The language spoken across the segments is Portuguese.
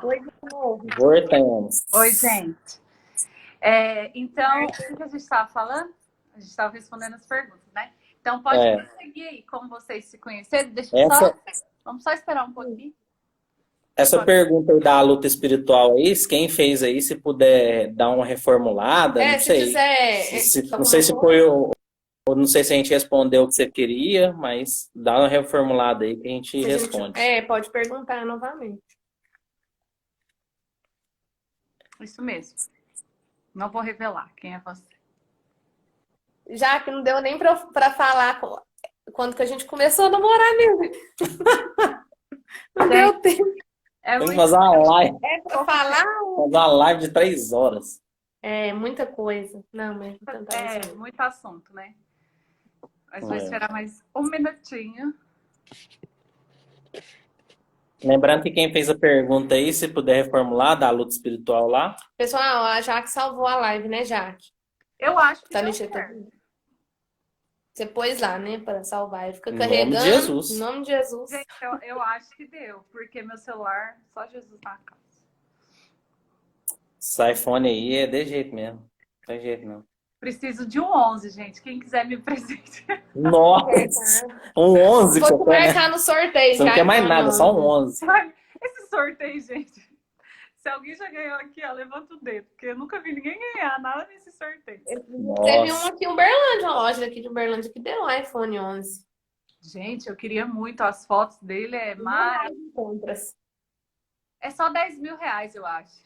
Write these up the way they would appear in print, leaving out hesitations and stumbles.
Oi, de novo. Voltamos. Oi, gente. Então, o que a gente estava falando? A gente estava respondendo as perguntas, né? Então, pode prosseguir aí, como vocês se conheceram. Deixa eu só... Vamos só esperar um pouquinho. Essa pergunta aí da luta espiritual aí, quem fez aí, se puder dar uma reformulada, não Se sei. quiser... Não sei se foi não sei se a gente respondeu o que você queria, mas dá uma reformulada aí que a gente responde. Pode perguntar novamente. Isso mesmo. Não vou revelar quem é você. Já que não deu nem pra falar quando que a gente começou a namorar mesmo. Não deu tempo. Tem que fazer uma live. Pra falar. Fazer uma live de 3 horas. Muita coisa. Não, mas muito assunto, né? Mas vou esperar mais um minutinho. Lembrando que quem fez a pergunta aí, se puder reformular, da luta espiritual lá. Pessoal, a Jaque salvou a live, né, Jaque? Eu acho que tá deu certo. Você pôs lá, né, para salvar. Ele fica Em carregando. nome de Jesus. Em nome de Jesus. Gente, eu acho que deu, porque meu celular, só Jesus na casa. Esse iPhone aí é de jeito mesmo. Não tem jeito não. Preciso de um 11, gente. Quem quiser me presentear. Nossa! Um 11 que vou marcar no sorteio. Você não quer mais nada, só um 11. Esse sorteio, gente. Se alguém já ganhou aqui, ó, levanta o dedo. Porque eu nunca vi ninguém ganhar nada nesse sorteio. Teve um aqui em Uberlândia, uma loja aqui de Uberlândia que deu um iPhone 11. Gente, eu queria muito. As fotos dele é maravilhoso. É só 10 mil reais, eu acho.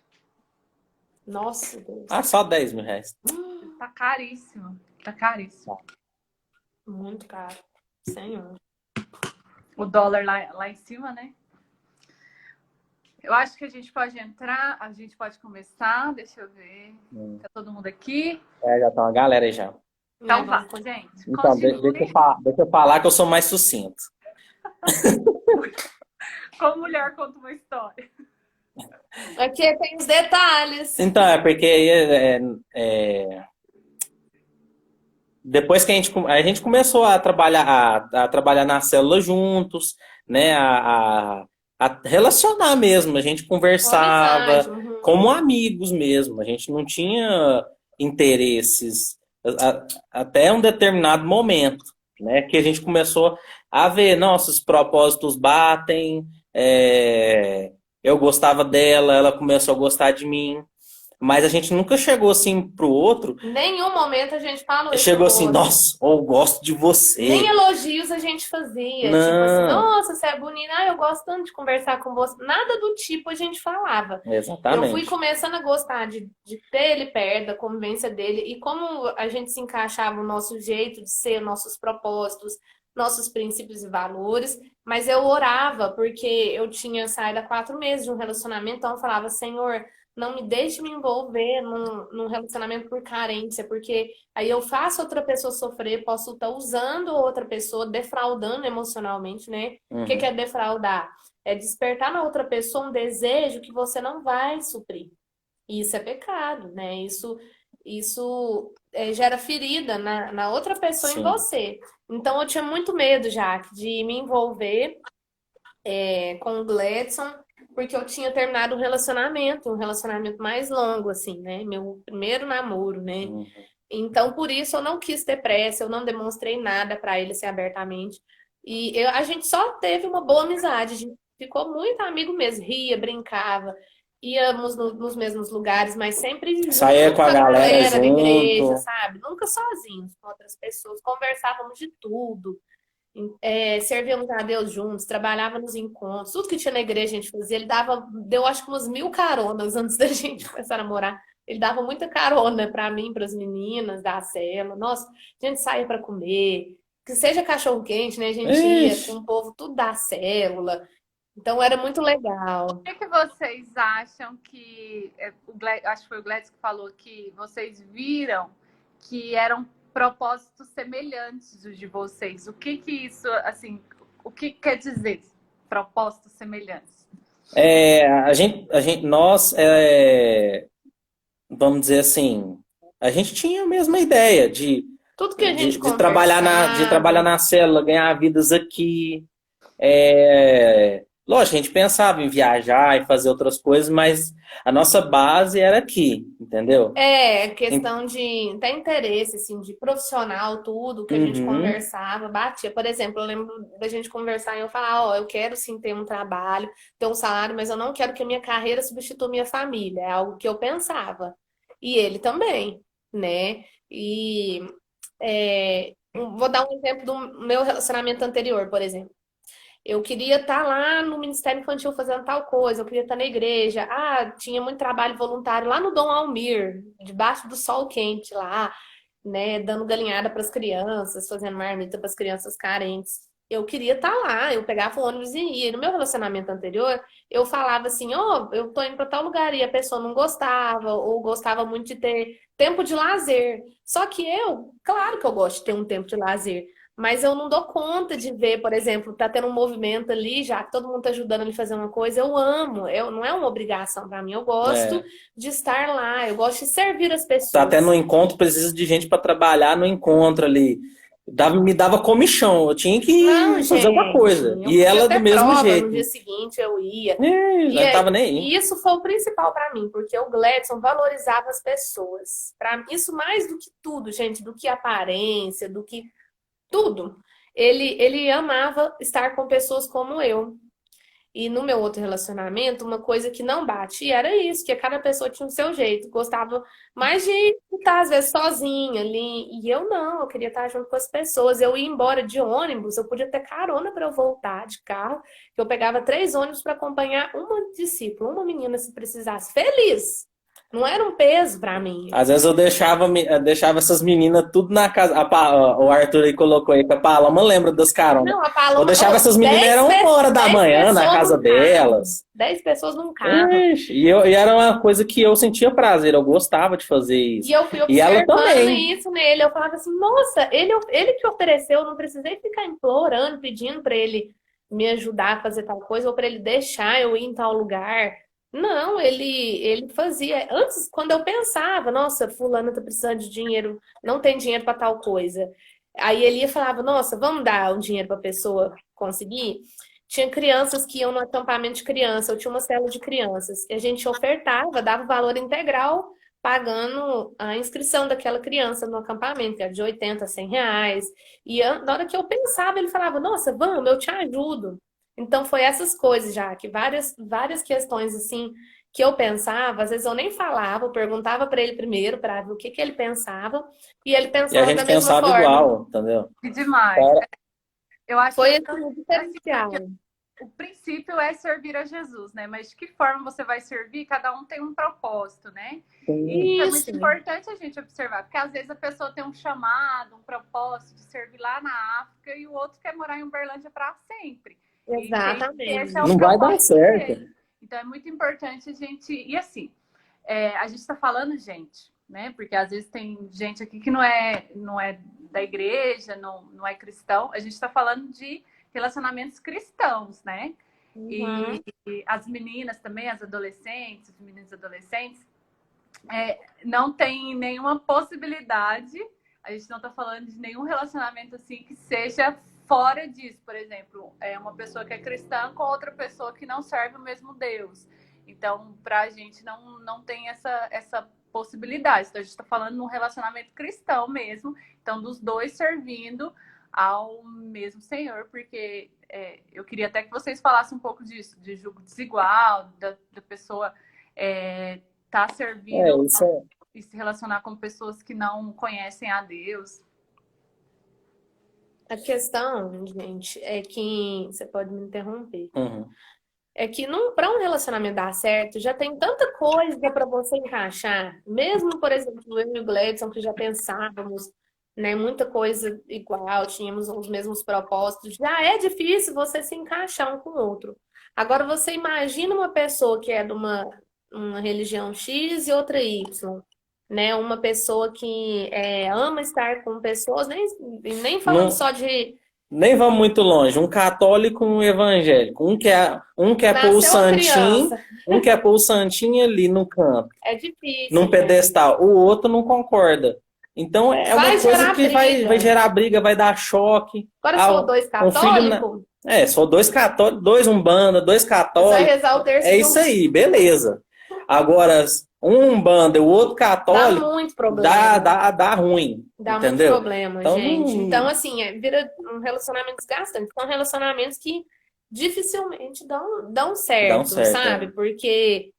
Nossa, Deus. Só 10 mil reais. Tá caríssimo. Tá caríssimo. Muito caro. Senhor. O dólar lá em cima, né? Eu acho que a gente pode entrar, a gente pode começar. Deixa eu ver. Tá todo mundo aqui? Já tá uma galera aí já. Então tá, gente. Então, deixa eu falar que eu sou mais sucinto. Como mulher conta uma história. Aqui tem os detalhes. Então, é porque depois que a gente começou a trabalhar na célula juntos, né? A relacionar mesmo. A gente conversava como amigos mesmo. A gente não tinha interesses até um determinado momento, né? Que a gente começou a ver, nossos propósitos batem. Eu gostava dela, ela começou a gostar de mim. Mas a gente nunca chegou assim pro outro. Em nenhum momento a gente falou isso. Chegou assim, nossa, eu gosto de você. Nem elogios a gente fazia. Não. Tipo assim, nossa, você é bonita, eu gosto tanto de conversar com você. Nada do tipo a gente falava. Exatamente. Eu fui começando a gostar de ter ele perto, da convivência dele. E como a gente se encaixava o nosso jeito de ser, nossos propósitos, nossos princípios e valores. Mas eu orava, porque eu tinha saído há 4 meses de um relacionamento, então eu falava, Senhor, não me deixe me envolver num relacionamento por carência, porque aí eu faço outra pessoa sofrer, posso estar usando outra pessoa, defraudando emocionalmente, né? O que é defraudar? É despertar na outra pessoa um desejo que você não vai suprir. E isso é pecado, né? Isso gera ferida na outra pessoa. Sim. Em você. Então eu tinha muito medo, Jaque, de me envolver com o Gledson, porque eu tinha terminado um relacionamento mais longo, assim, né? Meu primeiro namoro, né? Então, por isso, eu não quis ter pressa, eu não demonstrei nada pra ele, assim, abertamente. E a gente só teve uma boa amizade, a gente ficou muito amigo mesmo, ria, brincava, íamos nos mesmos lugares, mas sempre saía com a galera junto. Da igreja, sabe? Nunca sozinhos, com outras pessoas, conversávamos de tudo. Servíamos a Deus juntos, trabalhava nos encontros, tudo que tinha na igreja a gente fazia. Ele deu acho que umas 1000 caronas antes da gente começar a namorar. Ele dava muita carona para mim, para as meninas da célula. Nossa, a gente saía para comer, que seja cachorro quente, né? A gente ia com o povo tudo da célula. Então era muito legal. O que vocês acham que acho que foi o Gladys que falou que vocês viram que eram propósitos semelhantes dos de vocês? O que isso, assim, o que quer dizer propósitos semelhantes? Nós, vamos dizer assim, a gente tinha a mesma ideia de tudo que a gente de trabalhar na célula, ganhar vidas aqui, Lógico, a gente pensava em viajar e fazer outras coisas, mas a nossa base era aqui, entendeu? Questão de até interesse, assim, de profissional, tudo que a gente Uhum. conversava, batia. Por exemplo, eu lembro da gente conversar e eu falar, ó, eu quero sim ter um trabalho, ter um salário, mas eu não quero que a minha carreira substitua minha família. É algo que eu pensava. E ele também, né? E vou dar um exemplo do meu relacionamento anterior, por exemplo. Eu queria estar lá no Ministério Infantil fazendo tal coisa, eu queria estar na igreja. Ah, tinha muito trabalho voluntário lá no Dom Almir, debaixo do sol quente lá, né, dando galinhada para as crianças, fazendo marmita para as crianças carentes. Eu queria estar lá, eu pegava o ônibus e ia. No meu relacionamento anterior, eu falava assim: ó, eu tô indo para tal lugar e a pessoa não gostava, ou gostava muito de ter tempo de lazer. Só que eu, claro que eu gosto de ter um tempo de lazer. Mas eu não dou conta de ver, por exemplo, tá tendo um movimento ali, já que todo mundo tá ajudando ele a fazer uma coisa, eu amo, não é uma obrigação para mim, eu gosto É. de estar lá, eu gosto de servir as Tá tendo um pessoas. encontro, precisa de gente para trabalhar no encontro ali. Me dava comichão, eu tinha Não, que fazer alguma gente, coisa. eu E podia ela do ter mesmo prova no dia jeito. seguinte, eu ia. Não tava nem aí. E isso foi o principal para mim, porque o Gladson valorizava as pessoas. Para mim, isso mais do que tudo, gente, do que aparência, do que tudo. Ele amava estar com pessoas como eu. E no meu outro relacionamento, uma coisa que não batia era isso, que cada pessoa tinha o seu jeito. Gostava mais de estar, às vezes, sozinha ali. E eu não, eu queria estar junto com as pessoas. Eu ia embora de ônibus, eu podia ter carona para eu voltar de carro, que eu pegava 3 ônibus para acompanhar uma discípula, uma menina se precisasse. Feliz! Não era um peso para mim. Às vezes eu deixava essas meninas tudo na casa. O Arthur aí colocou aí que a Paloma lembra das caronas. Não, a Eu Paloma, deixava essas meninas, eram 1 hora da 10 manhã na pessoas casa num carro. delas. 10 pessoas num carro. Ixi, e era uma coisa que eu sentia prazer, eu gostava de fazer E isso. eu fui E ela observando também. isso nele. Eu falava assim, nossa, ele que ofereceu, eu não precisei ficar implorando, pedindo para ele me ajudar a fazer tal coisa, ou para ele deixar eu ir em tal lugar. Não, ele fazia. Antes, quando eu pensava, nossa, fulano tá precisando de dinheiro, não tem dinheiro para tal coisa. Aí ele ia e falava, nossa, vamos dar um dinheiro para a pessoa conseguir? Tinha crianças que iam no acampamento de criança, eu tinha uma célula de crianças. E a gente ofertava, dava o valor integral pagando a inscrição daquela criança no acampamento, que era de 80 a 100 reais. E na hora que eu pensava, ele falava, nossa, vamos, eu te ajudo. Então foi essas coisas já, que várias questões assim que eu pensava, às vezes eu nem falava, eu perguntava para ele primeiro para ver o que ele pensava, e ele E a pensava da gente mesma pensava forma. igual, entendeu? Que demais. Era- Eu acho Foi assim, o assim, diferencial. porque o princípio é servir a Jesus, né? Mas de que forma você vai servir? Cada um tem um propósito, né? E isso é Isso, muito importante a gente observar, porque às vezes a pessoa tem um chamado, um propósito de servir lá na África e o outro quer morar em Uberlândia para sempre. E entende que esse é exatamente. o Não vai dar propósito certo. dele. Então é muito importante a gente. E assim, a gente está falando, gente, né? Porque às vezes tem gente aqui que não é da igreja, não é cristão. A gente está falando de relacionamentos cristãos, né? Uhum. E as meninas também, as adolescentes, os meninos adolescentes, não tem nenhuma possibilidade, a gente não está falando de nenhum relacionamento assim que seja fora disso. Por exemplo, uma pessoa que é cristã com outra pessoa que não serve o mesmo Deus. Então, para a gente não tem essa possibilidade. Então, a gente está falando de um relacionamento cristão mesmo. Então, dos dois servindo ao mesmo Senhor, porque eu queria até que vocês falassem um pouco disso, de julgo desigual, da pessoa tá servindo Isso é. e se relacionar com pessoas que não conhecem a Deus. A questão, gente, é que você pode me interromper. Uhum. É que para um relacionamento dar certo, já tem tanta coisa para você encaixar. Mesmo, por exemplo, eu e o Gladson, que já pensávamos, né, muita coisa igual, tínhamos os mesmos propósitos, já é difícil você se encaixar um com o outro. Agora, você imagina uma pessoa que é de uma religião X e outra Y, né? Uma pessoa que ama estar com pessoas, nem falando Não, só de nem vamos muito longe. Um católico e um evangélico. Um quer pôr o nasceu a santinho, criança. um quer pôr o santinho ali no canto, É num difícil, gente. pedestal. O outro não concorda. Então é uma Vai coisa gerar que vai briga. gerar briga, vai dar choque. Agora, se for Ah, dois um filho na... católicos, Só dois católicos, dois umbanda, dois Só católicos. rezar o terço É do- isso aí, beleza. Agora, um umbanda e o outro Dá católico, muito problema. dá ruim, Dá muito entendeu? problema, Então, gente. Então, não... assim, vira um relacionamento desgastante. São relacionamentos que dificilmente dão Dá um certo, certo, sabe? Porque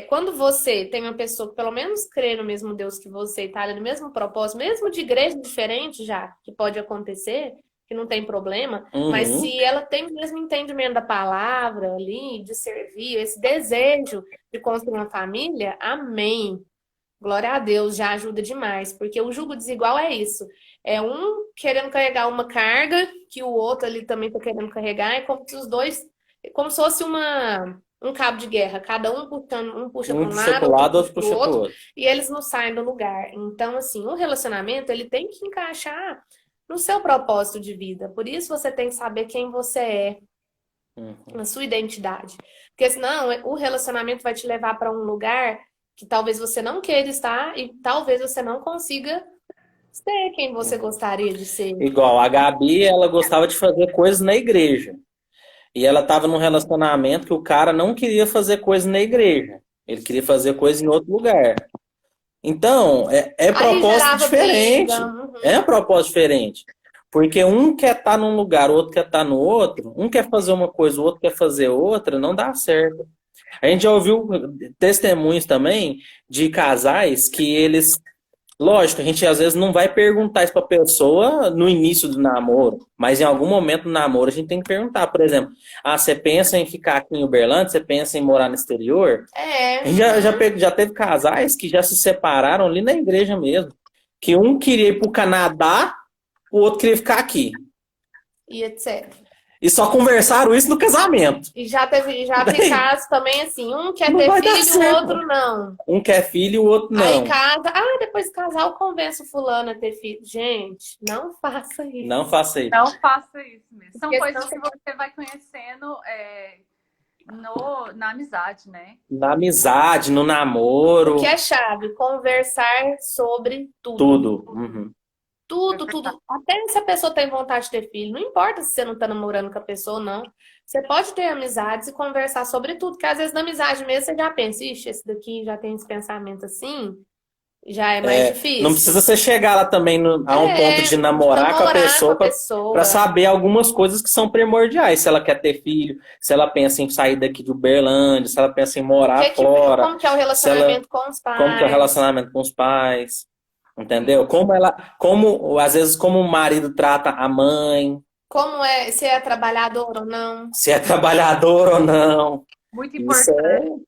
quando você tem uma pessoa que pelo menos crê no mesmo Deus que você e tá ali no mesmo propósito, mesmo de igreja diferente já, que pode acontecer, que não tem problema, mas Uhum. se ela tem o mesmo entendimento da palavra ali, de servir, esse desejo de construir uma família, amém. Glória a Deus, já ajuda demais, porque o jugo desigual é isso. É um querendo carregar uma carga que o outro ali também está querendo carregar, é como se os dois, como se fosse um cabo de guerra, cada um puxando, um puxa Um para um puxa pro lado, outro lado, puxa outro para o puxa pro outro, outro. e eles não saem do lugar. Então, assim, o relacionamento, ele tem que encaixar no seu propósito de vida. Por isso você tem que saber quem você é, Uhum. na sua identidade. Porque senão o relacionamento vai te levar para um lugar que talvez você não queira estar e talvez você não consiga ser quem você gostaria de ser. Igual, a Gabi, ela gostava de fazer coisas na igreja. E ela estava num relacionamento que o cara não queria fazer coisa na igreja. Ele queria fazer coisa em outro lugar. Então, é Aí propósito gerava briga. diferente. É um propósito diferente. Porque um quer estar num lugar, o outro quer estar no outro. Um quer fazer uma coisa, o outro quer fazer outra. Não dá certo. A gente já ouviu testemunhos também de casais que eles... Lógico, a gente às vezes não vai perguntar isso para a pessoa no início do namoro, mas em algum momento do namoro a gente tem que perguntar. Por exemplo, você pensa em ficar aqui em Uberlândia? Você pensa em morar no exterior? É. A gente já teve casais que já se separaram ali na igreja mesmo. Que um queria ir para o Canadá, o outro queria ficar aqui. E etc. E só conversaram isso no casamento. E já tem casos também assim, um quer Não ter vai dar filho, o certo. outro não. Um quer filho e o outro Aí não. casa, depois de casar eu convenço o fulano a ter filho. Gente, não faça isso. Não faça isso. Não faça isso mesmo. São Porque coisas senão que você vai conhecendo na amizade, né? Na amizade, no namoro, O que é chave? Conversar sobre tudo. tudo. Uhum. Tudo, tudo. Até se a pessoa tem vontade de ter filho, não importa se você não tá namorando com a pessoa ou não. Você pode ter amizades e conversar sobre tudo, porque às vezes na amizade mesmo você já pensa, ixi, esse daqui já tem esse pensamento assim, já é mais difícil. Não precisa você chegar lá também a um ponto de namorar com a pessoa para saber algumas coisas que são primordiais. Se ela quer ter filho, se ela pensa em sair daqui de Uberlândia, se ela pensa em morar fora. Como que é o relacionamento com os pais? Como que é o relacionamento com os pais. Entendeu? Às vezes, como o marido trata a mãe. Como se é trabalhador ou não. Se é trabalhador ou não. Muito importante.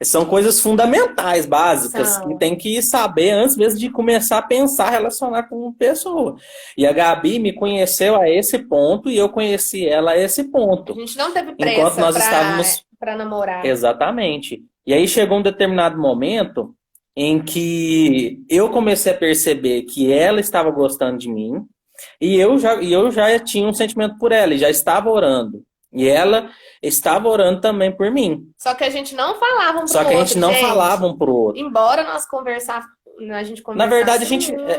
São coisas fundamentais, básicas, que tem que saber antes mesmo de começar a pensar, relacionar com pessoa. E a Gabi me conheceu a esse ponto e eu conheci ela a esse ponto. A gente não teve enquanto nós estávamos para namorar. Exatamente. E aí chegou um determinado momento em que eu comecei a perceber que ela estava gostando de mim e eu já tinha um sentimento por ela e já estava orando. E ela estava orando também por mim. Só que a gente não falava um pro outro. Só que a gente não falava um pro outro. Embora nós a gente conversasse. Na verdade,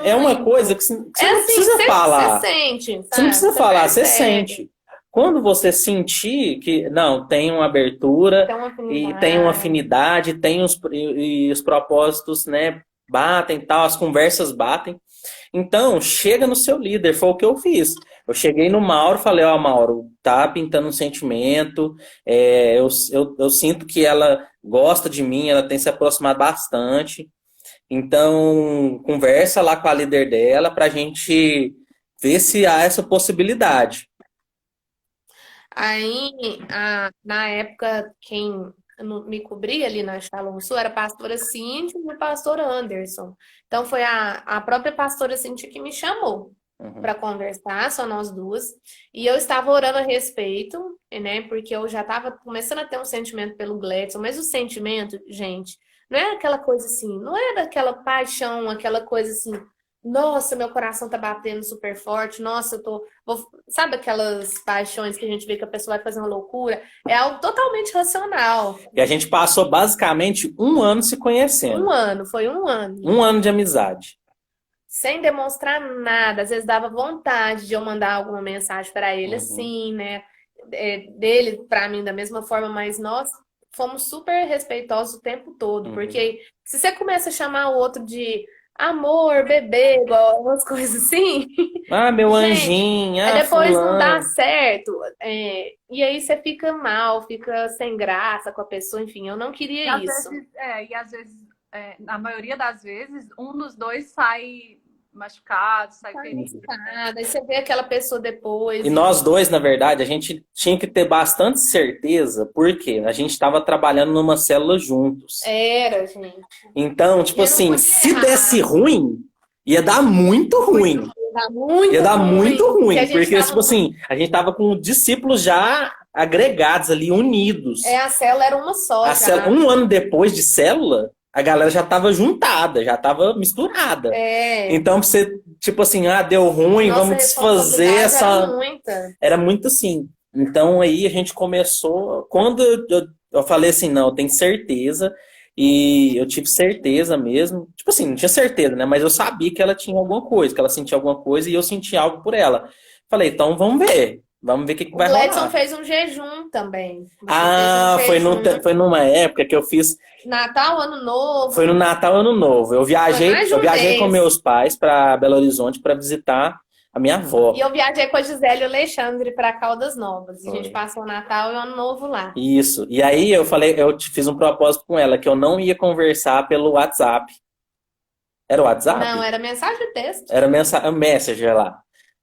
é uma coisa que você não precisa falar. Você sente, sabe? Você não precisa falar, você sente. Quando você sentir que, não, tem uma abertura, e tem uma afinidade, tem os propósitos, né, batem, tal, as conversas batem. Então, chega no seu líder, foi o que eu fiz. Eu cheguei no Mauro e falei, Mauro, tá pintando um sentimento, eu sinto que ela gosta de mim, ela tem se aproximado bastante. Então, conversa lá com a líder dela pra gente ver se há essa possibilidade. Aí, na época, quem me cobria ali na Shalom Sul era a pastora Cíntia e o pastor Anderson. Então, foi a própria pastora Cíntia que me chamou para conversar, só nós duas. E eu estava orando a respeito, né? Porque eu já estava começando a ter um sentimento pelo Gladson, mas o sentimento, gente, não é aquela coisa assim, não é daquela paixão, aquela coisa assim, nossa, meu coração tá batendo super forte, nossa, sabe aquelas paixões que a gente vê que a pessoa vai fazer uma loucura? É algo totalmente racional. E a gente passou basicamente 1 ano se conhecendo. Foi 1 ano. 1 ano de amizade. sem demonstrar nada. Às vezes dava vontade de eu mandar alguma mensagem para ele, Uhum. assim, né? Dele para mim da mesma forma, mas nós fomos super respeitosos o tempo todo, Uhum. porque se você começa a chamar o outro de amor, bebê, igual umas coisas assim, Ah, meu gente, anjinho, aí ah, depois não dá fulano. certo, e aí você fica mal, fica sem graça com a pessoa, enfim, eu não E queria às isso. vezes, na maioria das vezes, um dos dois sai machucado, sai Tá ferido, né? machucada, aí você vê aquela pessoa E depois e nós dois, na verdade, a gente tinha que ter bastante certeza, porque a gente estava trabalhando numa célula juntos. era, gente. Então, tipo E eu não assim, podia se errar. desse ruim, ia dar muito Muito. ruim. Tá Ia muito dar muito ruim, porque a ruim, gente porque, tava. tipo assim, a gente tava com discípulos já agregados ali, unidos. A célula era uma só já. Um ano depois de célula, a galera já tava juntada, já tava misturada. É, Então, pra você, tipo assim, ah, deu a ruim, nossa vamos desfazer responsabilidade era essa. muita. Era muito assim. Então, aí a gente começou. Quando eu falei assim, não, eu tenho certeza. E eu tive certeza mesmo. Tipo assim, não tinha certeza, né? Mas eu sabia que ela tinha alguma coisa, que ela sentia alguma coisa e eu sentia algo por ela. Falei, então vamos ver. Vamos ver o que que O vai Gledson rolar. fez um jejum também. Você fez um Ah, jejum. foi numa época que eu fiz. Natal, Ano Foi no Novo, Natal, Ano Novo. foi mais de Eu um viajei com mês. meus pais para Belo Horizonte para visitar a minha E avó. eu viajei com a Gisele e o Alexandre para Caldas Novas. A gente Foi. passou o Natal e o Ano Novo lá. Isso. E aí eu falei, fiz um propósito com ela que eu não ia conversar pelo WhatsApp. Era o Não, WhatsApp? era mensagem de texto. Era Messenger lá.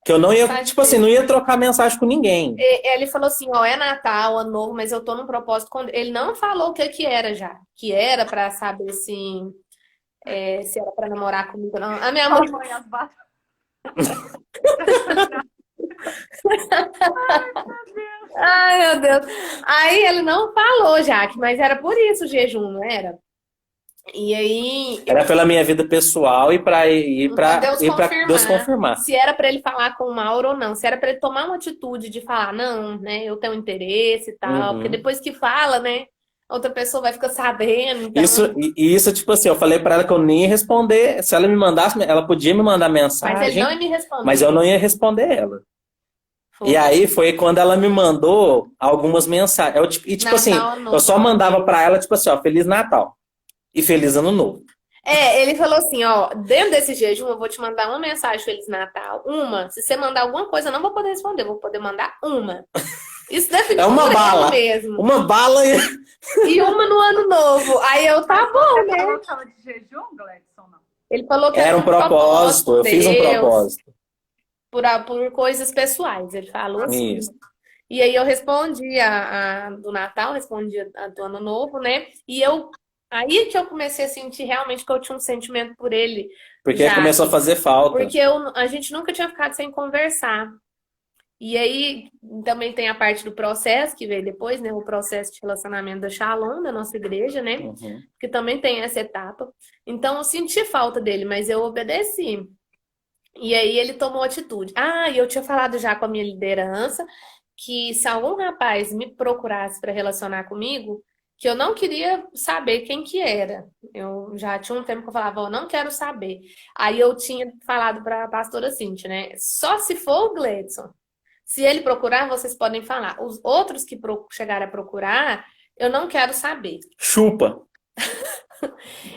Que eu não ia, Mensagem de tipo assim, não texto. ia trocar mensagem com ninguém. Ele falou assim, ó, é Natal, Ano Novo, mas eu tô num propósito com ele. Não falou o que que era já. Que era para saber se era para namorar comigo ou não. A minha Sua mãe. mãe as bate. Ai, meu Deus. Aí ele não falou, Jaque, mas era por isso o jejum, não era? E aí, Era pela minha vida pessoal e para Deus ir para Deus confirmar confirmar. se era para ele falar com o Mauro ou não, se era para ele tomar uma atitude de falar, não, né, eu tenho interesse e tal, porque Uhum. depois que fala, né, outra pessoa vai ficar sabendo, Isso, então. e isso, tipo assim, eu falei pra ela que eu nem ia responder. Se ela me mandasse, ela podia me mandar Mas ele não mensagem, me mas eu respondeu. não ia responder ela. E Foi. aí foi quando ela me mandou algumas mensagens. E tipo assim, Natal, Ano eu Novo, só ela mandava fez. pra ela, tipo assim, ó, Feliz Natal e Feliz Ano Novo. Ele falou assim, ó, dentro desse jejum eu vou te mandar uma mensagem Feliz Natal, uma. Se você mandar alguma coisa, eu não vou poder responder, eu vou poder mandar uma. Isso É definiu uma por ele bala. mesmo. Uma bala e. E uma no Ano Novo. Aí eu, tá bom, Você né? falou que tava de jejum, Gledson, não? Ele falou que era Era um um propósito propósito, eu fiz um Deus, propósito. por coisas pessoais. Ele falou assim. Isso. E aí eu respondi a do Natal, respondi a do Ano Novo, né? Aí que eu comecei a sentir realmente que eu tinha um sentimento por ele, Porque já começou a que, fazer falta. porque a gente nunca tinha ficado sem conversar. E aí também tem a parte do processo que veio depois, né? O processo de relacionamento da Shalom, da nossa igreja, né? Uhum. Que também tem essa etapa. Então eu senti falta dele, mas eu obedeci. E aí ele tomou atitude. Ah, e eu tinha falado já com a minha liderança que se algum rapaz me procurasse para relacionar comigo, que eu não queria saber quem que era. Eu já tinha um tempo que eu falava, eu não quero saber. Aí eu tinha falado para a pastora Cintia, né? Só se for o Gledson. Se ele procurar, vocês podem falar. Os outros que chegarem a procurar, eu não quero saber. Chupa.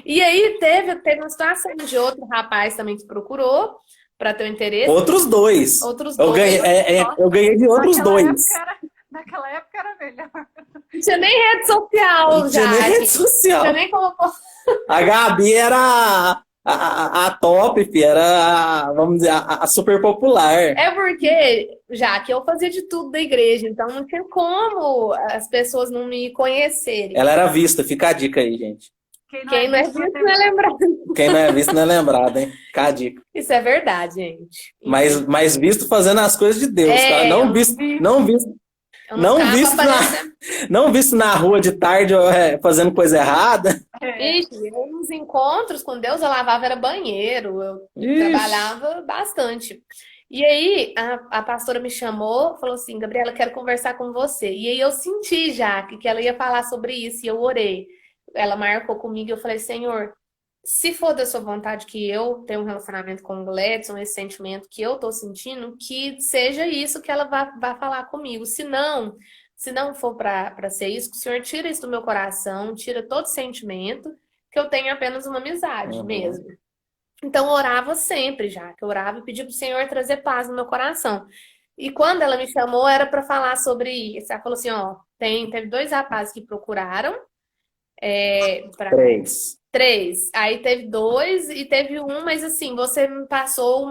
E aí teve uma situação de outro rapaz também que procurou para ter o interesse. Outros dois. Outros Eu dois. eu ganhei de outros dois. Naquela época era melhor. Não tinha nem rede social, Não já. tinha nem rede Não social. tinha nem como. A Gabi era a top, fi, era, vamos dizer, a super popular. É porque, já que eu fazia de tudo da igreja, então não tinha como as pessoas não me conhecerem. Ela era vista, fica a dica aí, gente. Quem não é visto não é lembrado. Quem não é visto não é lembrado, hein? Fica a dica. Isso é verdade, gente. Mas visto fazendo as coisas de Deus, tá? Não visto, não visto, Eu não tava visto aparecendo. não visto na rua de tarde fazendo coisa errada. Ixi, eu nos encontros com Deus, eu lavava era banheiro, eu Ixi. trabalhava bastante. E aí a pastora me chamou, falou assim, Gabriela, quero conversar com você. E aí eu senti já que ela ia falar sobre isso e eu orei. Ela marcou comigo e eu falei, Senhor, se for da sua vontade que eu tenha um relacionamento com o Gladson, esse sentimento que eu tô sentindo, que seja isso que ela vá falar comigo. Se não for para ser isso, que o Senhor tira isso do meu coração, tira todo sentimento, que eu tenho apenas uma amizade Uhum. mesmo. Então, eu orava sempre já, que eu orava e pedia pro Senhor trazer paz no meu coração. E quando ela me chamou, era para falar sobre isso. Ela falou assim, ó, teve dois rapazes que procuraram, para 3. três. Aí teve dois e teve um, mas assim, você me passou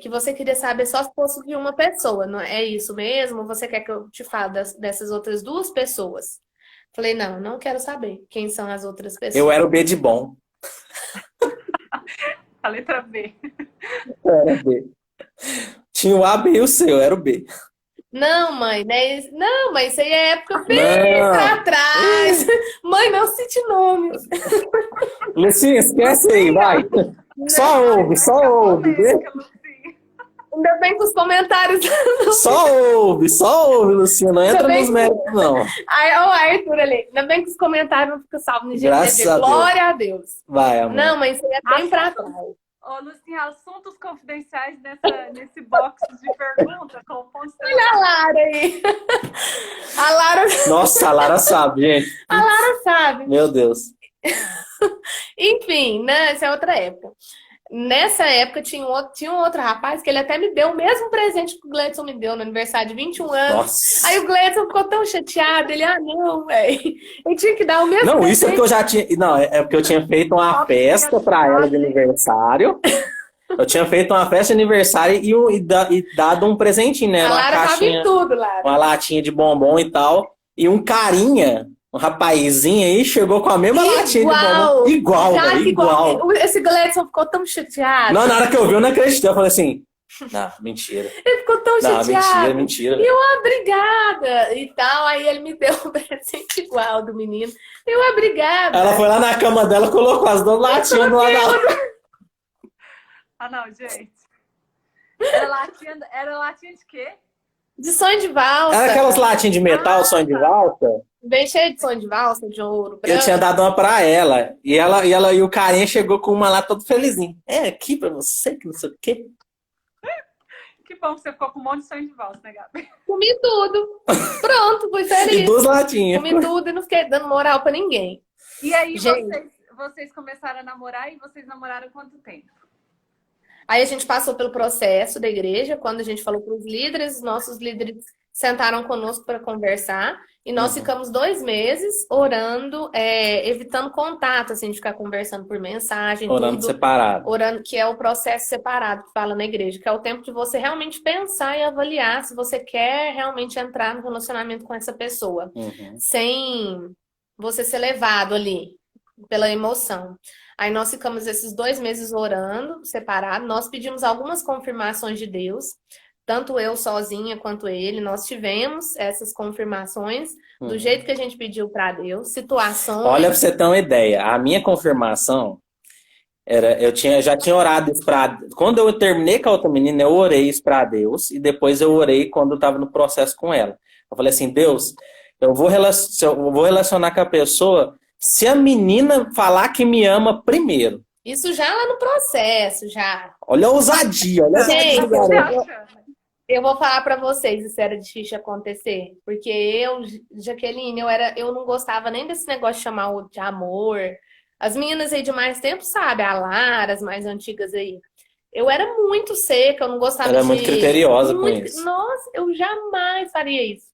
que você queria saber só se fosse de uma pessoa, não é isso mesmo? Você quer que eu te fale dessas outras duas pessoas? Falei, não, não quero saber quem são as outras Eu pessoas. era o B de bom. A letra B. Eu era o B. Tinha o A, B e o C, eu era o B. Não, mãe, né? Não, mas isso aí é época bem Não! pra trás. Mãe, não cite nomes. Lucinha, esquece aí, vai. Só ouve. Polêmica, Lucinha. Ainda bem que os comentários. Só ouve, Lucinha. Não entra Ainda bem nos méritos, não. Aí, ó, o Arthur ali. Ainda bem que os comentários não ficam salvos no Graças GTV. a Deus. Glória a Deus. Vai, amor. Não, mas isso aí é bem pra trás. Ô, Lucinha, assuntos confidenciais nesse box de pergunta com pontos de Olha a Lara aí. A Lara Nossa, a Lara sabe, gente. sabe. Meu Deus. Enfim, né? Essa é outra época. Nessa época tinha um outro rapaz que ele até me deu o mesmo presente que o Gladson me deu no aniversário de 21 anos. Nossa. Aí o Gladson ficou tão chateado. Ele, não, velho. Eu tinha que dar o mesmo Não, presente. isso é porque eu já tinha. Não, é porque eu tinha feito uma festa pra ela de aniversário. Eu tinha feito uma festa de aniversário e dado um presentinho, né? A Uma Lara tava caixinha, em tudo, Lara. uma latinha de bombom e tal. E um carinha, um rapazinho aí, chegou com a mesma latinha de bombom. Igual, Já velho, que igual. Esse Gladson ficou tão chateado. Não, na hora que eu vi, eu não acreditei. Eu falei assim, não, mentira. Ele ficou tão Não, chateado. mentira. E eu, obrigada. E tal. Aí ele me deu um presente igual do menino. Eu, obrigada. Ela foi lá na cama dela, colocou as duas latinhas do lado da outra. Ah, não, gente. Era latinha de quê? De sonho de valsa. Era aquelas latinhas de metal, sonho de valsa. Bem cheio de sonho de valsa, de ouro. Eu tinha dado uma pra ela. E o carinha chegou com uma lá todo felizinho. É aqui pra você, que não sei o quê. Que bom que você ficou com um monte de sonho de valsa, né, Gabi? Comi tudo. Pronto, fui E feliz. duas latinhas. Comi tudo e não fiquei dando moral pra ninguém. E aí Gente. vocês começaram a namorar e vocês namoraram quanto tempo? Aí a gente passou pelo processo da igreja, quando a gente falou para os líderes, os nossos líderes sentaram conosco para conversar, e nós ficamos 2 meses orando, evitando contato, assim, de ficar conversando por mensagem, Orando tudo, separado. orando, que é o processo separado que fala na igreja, que é o tempo de você realmente pensar e avaliar se você quer realmente entrar no relacionamento com essa pessoa, sem você ser levado ali pela emoção. Aí nós ficamos esses 2 meses orando, separado. Nós pedimos algumas confirmações de Deus, tanto eu sozinha quanto ele. Nós tivemos essas confirmações do jeito que a gente pediu para Deus, situações. Olha, pra você ter uma ideia, a minha confirmação era, já tinha orado isso pra. Quando eu terminei com a outra menina, eu orei isso pra Deus, e depois eu orei quando eu tava no processo com ela. Eu falei assim, Deus, eu vou relacionar com a pessoa. Se a menina falar que me ama primeiro. Isso já lá no processo, já. Olha a ousadia, olha a Gente, ousadia. eu vou falar pra vocês, isso era difícil de acontecer. Porque eu, Jaqueline, eu não gostava nem desse negócio de chamar o de amor. As meninas aí de mais tempo, sabe? A Lara, as mais antigas aí. Eu era muito seca, eu não gostava de... Era muito criteriosa com isso. Nossa, eu jamais faria isso.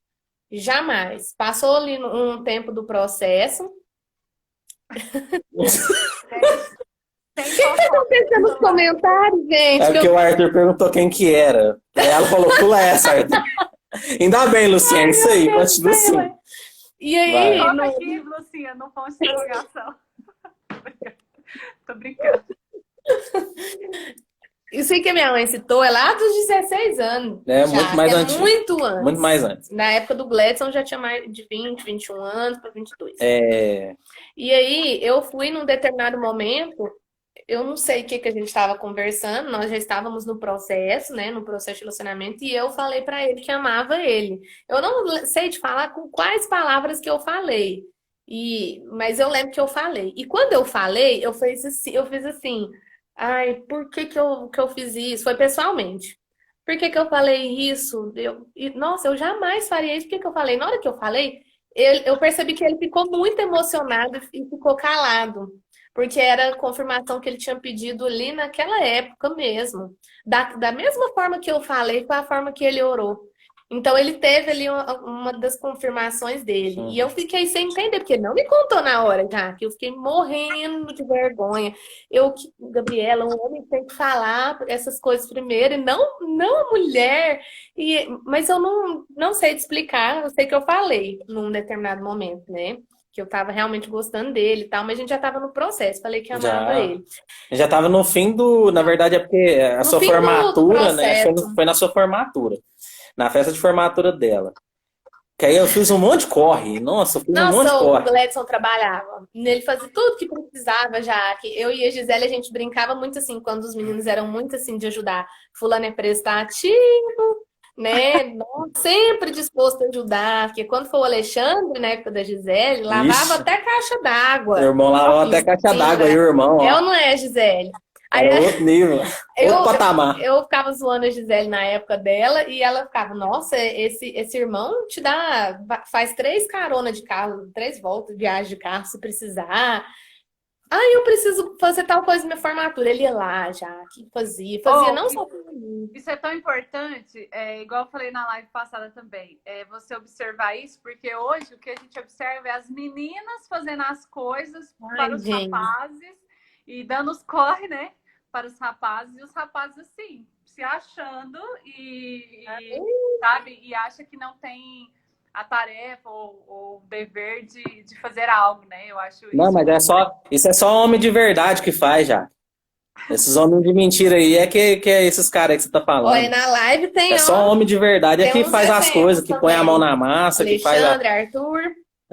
Jamais. Passou ali um tempo do processo. O que tá acontecendo nos comentários, gente? É porque o Arthur perguntou quem que era. Aí ela falou, pula essa, Arthur. Ainda bem, Lucinha, é isso aí, continua assim. E aí... Coloca aqui, Lucinha, no ponto de interrogação. Tô brincando. Isso aí que a minha mãe citou é lá dos 16 anos. Muito mais antigo. Muito antes. Muito mais antes. Na época do Gladson já tinha mais de 20, 21 anos para 22. E aí eu fui num determinado momento, eu não sei o que a gente estava conversando, nós já estávamos no processo, né? No processo de relacionamento, e eu falei para ele que amava ele. Eu não sei te falar com quais palavras que eu falei. Mas eu lembro que eu falei. E quando eu falei, eu fiz assim, ai, por que que eu fiz isso? Foi pessoalmente. Por que que eu falei isso? Nossa, eu jamais faria isso. Por que que eu falei? Na hora que eu falei, eu percebi que ele ficou muito emocionado e ficou calado. Porque era a confirmação que ele tinha pedido ali naquela época mesmo. Da mesma forma que eu falei, foi a forma que ele orou. Então ele teve ali uma das confirmações dele. E eu Uhum. fiquei sem entender, porque ele não me contou na hora, já, que eu fiquei morrendo de vergonha. Gabriela, o homem tem que falar essas coisas primeiro, e não a mulher. Mas eu não sei te explicar, eu sei que eu falei num determinado momento, né? Que eu tava realmente gostando dele e tal, mas a gente já tava no processo, falei que amava Já. ele. Já estava no fim do. Na verdade, é porque a No sua fim do formatura, né? processo. Foi na sua formatura. Na festa de formatura dela. Que aí eu fiz um monte de corre. Nossa, eu fiz um monte de Nossa, o corre. Gledson trabalhava. Ele fazia tudo que precisava já. Que eu e a Gisele, a gente brincava muito assim, quando os meninos eram muito assim de ajudar. Fulano é prestativo, né? Nossa, sempre disposto a ajudar. Porque quando foi o Alexandre, na época da Gisele, lavava Ixi, até caixa meu d'água. irmão lavava até caixa d'água aí, Mentira. o irmão, É ou ó. não é, Gisele? Aí Era outro nível, outro eu, patamar. eu ficava zoando a Gisele na época dela e ela ficava, nossa, esse irmão te dá, faz 3 caronas de carro, 3 voltas, viagem de carro se precisar. Ah, eu preciso fazer tal coisa na minha formatura. Ele ia lá já, que fazia Ou não só pra mim. isso é tão importante, igual eu falei na live passada também, você observar isso, porque hoje o que a gente observa é as meninas fazendo as coisas Ai, para os gente. rapazes e dando os corre, né, para os rapazes, e os rapazes assim, se achando sabe, e acha que não tem a tarefa ou o dever de fazer algo, né? Eu acho Não, isso mas muito. isso é só homem de verdade que faz já. Esses homens de mentira aí que é esses caras aí que você tá Olha, falando. na live É tem, só ó, homem de verdade é tem que uns faz as coisas, exemplos que põe a mão também. na massa, que faz a. Alexandre, Arthur.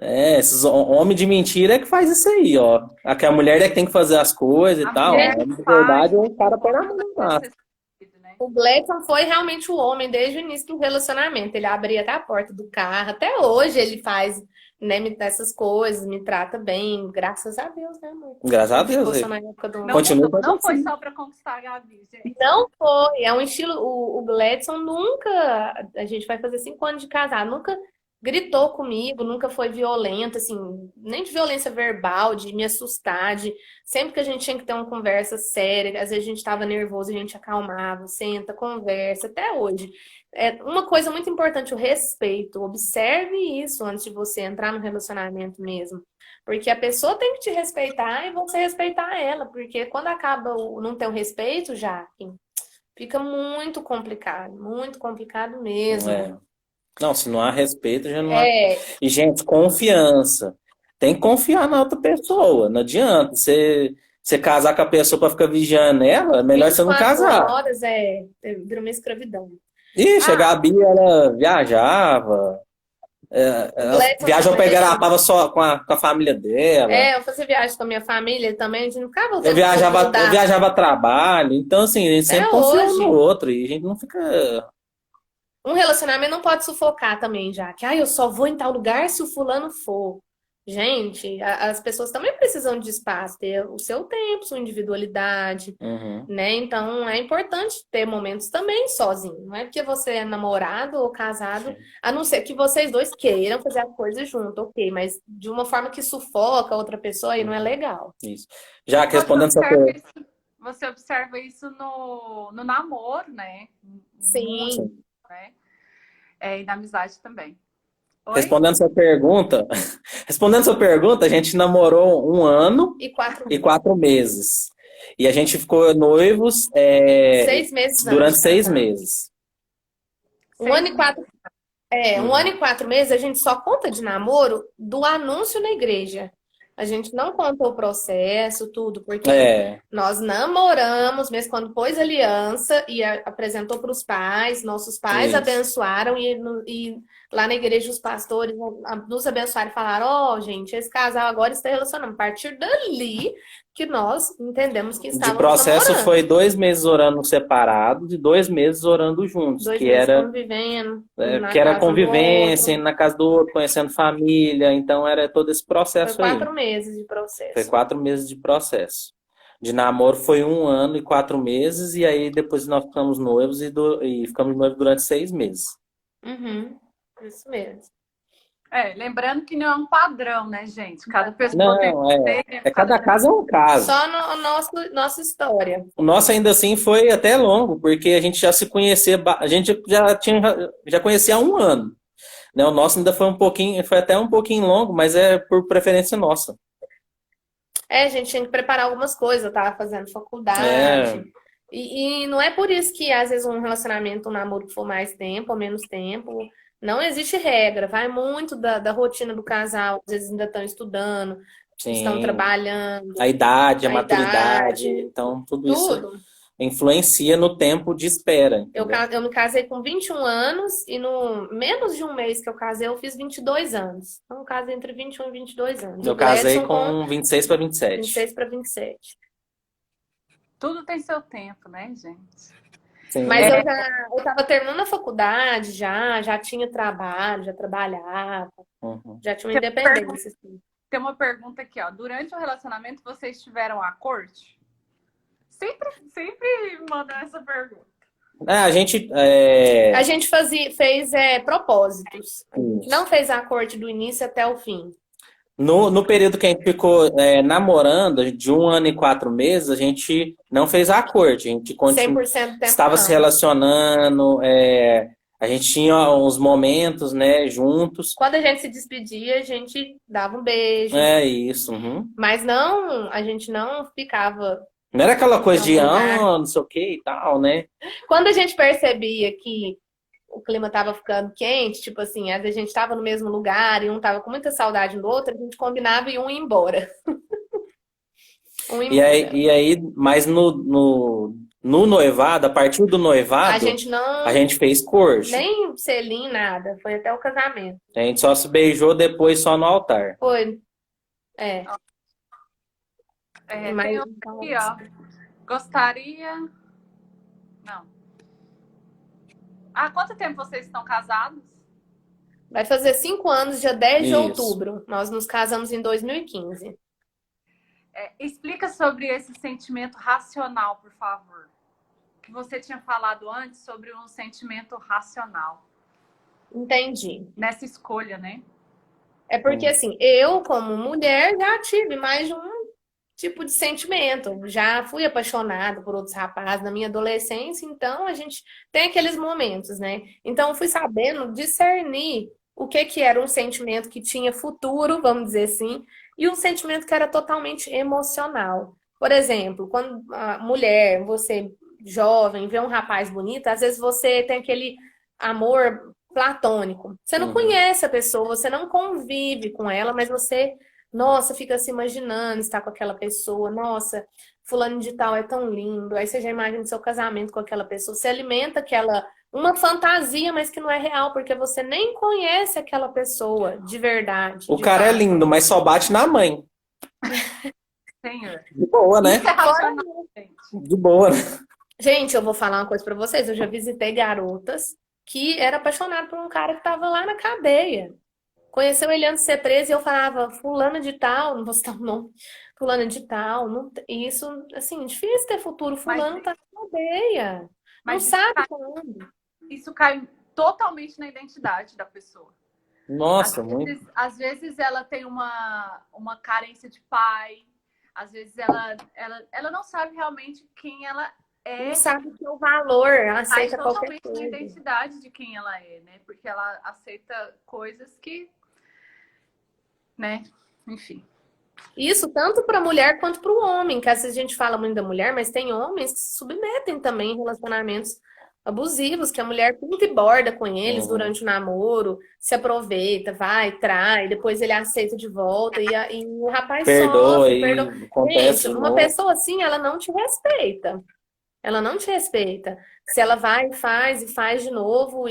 É, esses homens de mentira é que faz isso aí, ó. A mulher é que tem que fazer as coisas e A tal. mulher Gente, que Homem de faz, verdade, o cara o põe na homem mão não na deve massa. ser substituído, né? o Gleison foi realmente o homem desde o início do relacionamento. Ele abria até a porta do carro. Até hoje ele faz, né, essas coisas, me trata bem, graças a Deus, né, amor? Graças a Não Deus, ficou aí. só na época do. Não Continua mudou, fazendo não foi assim. só para conquistar a Gabi, gente. Não foi. É um estilo. O Gledson nunca. A gente vai fazer 5 anos de casar. Nunca gritou comigo, nunca foi violento, assim, nem de violência verbal, de me assustar, de sempre que a gente tinha que ter uma conversa séria, às vezes a gente estava nervoso, a gente acalmava, senta, conversa, até hoje. É uma coisa muito importante, o respeito. Observe isso antes de você entrar no relacionamento mesmo. Porque a pessoa tem que te respeitar e você respeitar ela. Porque quando acaba não ter o respeito, já fica muito complicado É. mesmo. Não, se não há respeito, já não há. É, E, gente, confiança. Tem que confiar na outra pessoa. Não adianta você casar com a pessoa pra ficar vigiando ela, é melhor vinte você e não quatro casar. horas vira uma escravidão. Ixi, a Ah, Gabi, ela viajava. o Ela Gledson viajou pra também. Igarapava só com a família dela. Eu fazia viagem com a minha família também, a gente não ficava o Eu tempo todo viajava, eu grudado. viajava a trabalho. Então, assim, a gente Até sempre confiou um no hoje. outro. E a gente não fica. Um relacionamento não pode sufocar também, já que, eu só vou em tal lugar se o fulano for. Gente, as pessoas também precisam de espaço, ter o seu tempo, sua individualidade, Uhum. né? Então é importante ter momentos também sozinho. Não é porque você é namorado ou casado, Sim, a não ser que vocês dois queiram fazer as coisas junto, ok, mas de uma forma que sufoca a outra pessoa aí não é uhum. legal. Isso. Já que Você respondendo essa observa pergunta. isso, você observa isso no namoro, né? Muito, Sim, né? E na amizade também. Oi? Respondendo sua pergunta, respondendo sua pergunta, a gente namorou 1 ano e 4 meses. e 4 meses. E a gente ficou noivos 6 meses antes durante de seis casar. meses. Um ano Seis e meses. quatro um ano Uhum. e 4 meses a gente só conta de namoro do anúncio na igreja. A gente não conta o processo, tudo, porque É, nós namoramos, mesmo quando pôs aliança e apresentou para os pais, nossos pais isso. abençoaram e lá na igreja os pastores nos abençoaram e falaram: Ó, gente, esse casal agora está relacionando. A partir dali, que nós entendemos que De estávamos processo namorando. foi 2 meses orando separados e 2 meses orando juntos, 2 meses convivendo, indo na que era casa um do convivência, outro. indo na casa do outro, conhecendo família, então era todo esse Foi processo aí. 4 meses de Foi processo. 4 meses de processo. De namoro foi 1 ano e 4 meses, e aí depois nós ficamos noivos e ficamos noivos durante 6 meses. Uhum, isso mesmo. Lembrando que não é um padrão, né, gente? Cada pessoa Não, cada caso é um caso. Só no nossa história. O nosso ainda assim foi até longo, porque a gente já se conhecia, a gente já conhecia há 1 ano. Né? O nosso ainda foi até um pouquinho longo, mas é por preferência nossa. A gente tinha que preparar algumas coisas, eu tava fazendo faculdade. É. E não é por isso que, às vezes, um relacionamento, um namoro que for mais tempo ou menos tempo, não existe regra. Vai muito da rotina do casal. Às vezes ainda estão estudando, estão Sim. trabalhando. A idade, a A maturidade, idade, então tudo isso tudo. influencia no tempo de espera. Eu entendeu? me casei com 21 anos e no menos de um mês que eu casei, eu fiz 22 anos. Então, eu casei entre 21 e 22 anos. Eu O casei Gledson com 26 para 27. 26 para 27. Tudo tem seu tempo, né, gente? Sim. Mas eu tava terminando a faculdade já tinha trabalho, já trabalhava, Uhum. já tinha uma independência. Assim. Tem uma pergunta aqui, ó. Durante o relacionamento, vocês tiveram a corte? Sempre mandam essa pergunta. A gente. A gente fez propósitos. Isso. Não fez a corte do início até o fim. No período que a gente ficou namorando, de 1 ano e 4 meses, a gente não fez a corte. A gente 100% do tempo estava não. se relacionando, a gente tinha uns momentos, né, juntos. Quando a gente se despedia, a gente dava um beijo. É isso. Uhum. Mas não, a gente não ficava. Não era aquela coisa de, lugar. não sei o que e tal, né? Quando a gente percebia que o clima tava ficando quente, tipo assim, às vezes a gente tava no mesmo lugar e um tava com muita saudade do outro, a gente combinava e um ia embora. E aí, mas no noivado, a partir do noivado, a gente fez corte. Nem selinho, nada. Foi até o casamento. A gente só se beijou depois só no altar. Foi. Mas tem outra aqui, ó. Gostaria... Não. Há quanto tempo vocês estão casados? Vai fazer 5 anos, dia 10 de Isso. outubro. Nós nos casamos em 2015. Explica sobre esse sentimento racional, por favor. Que você tinha falado antes sobre um sentimento racional. Entendi. Nessa escolha, né? É porque, assim, eu, como mulher, já tive mais de um tipo de sentimento. Já fui apaixonada por outros rapazes na minha adolescência, então a gente tem aqueles momentos, né? Então eu fui sabendo discernir o que era um sentimento que tinha futuro, vamos dizer assim, e um sentimento que era totalmente emocional. Por exemplo, quando a mulher, você jovem, vê um rapaz bonito, às vezes você tem aquele amor platônico. Você não conhece a pessoa, você não convive com ela, mas você, nossa, fica se imaginando estar com aquela pessoa. Nossa, fulano de tal é tão lindo. Aí você já imagina seu casamento com aquela pessoa. Você alimenta uma fantasia, mas que não é real, porque você nem conhece aquela pessoa de verdade. O cara é lindo, mas só bate na mãe. Senhor. De boa, né? Isso é racional, gente. De boa, né? Gente, eu vou falar uma coisa pra vocês. Eu já visitei garotas que eram apaixonadas por um cara que tava lá na cadeia. Conheceu ele antes de ser preso e eu falava, fulano de tal, não vou citar o nome, fulano de tal, não, isso, assim, difícil ter futuro, fulano tá na cadeia. Não sabe quando. Isso cai totalmente na identidade da pessoa. Nossa, muito. Às vezes ela tem uma carência de pai, às vezes ela não sabe realmente quem ela é. Não sabe o que é o valor, ela aceita qualquer coisa. Totalmente na identidade de quem ela é, né? Porque ela aceita coisas que, né? Enfim. Isso tanto para a mulher quanto para o homem, que às vezes a gente fala muito da mulher, mas tem homens que se submetem também em relacionamentos abusivos, que a mulher pinta e borda com eles durante o namoro, se aproveita, vai, trai, depois ele aceita de volta e o rapaz sofre, perdoa. Gente, uma pessoa assim, ela não te respeita. Ela não te respeita. Se ela vai e faz de novo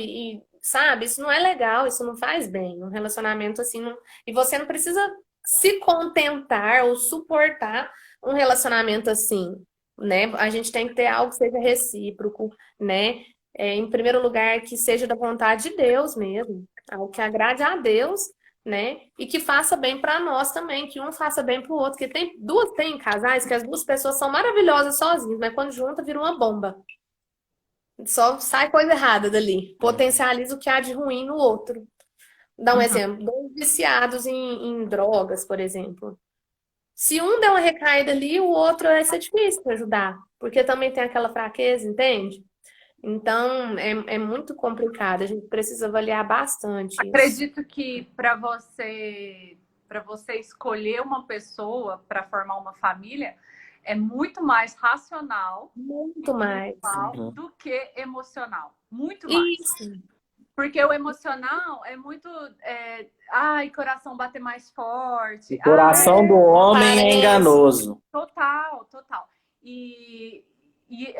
sabe, isso não é legal, isso não faz bem. Um relacionamento assim, e você não precisa se contentar ou suportar um relacionamento assim, né? A gente tem que ter algo que seja recíproco, né? Em primeiro lugar, que seja da vontade de Deus mesmo, algo que agrade a Deus, né? E que faça bem para nós também, que um faça bem para o outro. Que tem casais que as duas pessoas são maravilhosas sozinhas, mas quando junta vira uma bomba. Só sai coisa errada dali. Potencializa o que há de ruim no outro. Dá um Uhum. exemplo, dois viciados em drogas, por exemplo. Se um der uma recaída ali, o outro vai ser difícil para ajudar, porque também tem aquela fraqueza, entende? Então, é muito complicado, a gente precisa avaliar bastante isso. Acredito que para você escolher uma pessoa para formar uma família é muito mais racional Muito mais. Uhum. do que emocional. Muito mais. Isso. Porque o emocional é muito. Ai, coração bater mais forte. O coração do homem é Parece. enganoso. Total, total. E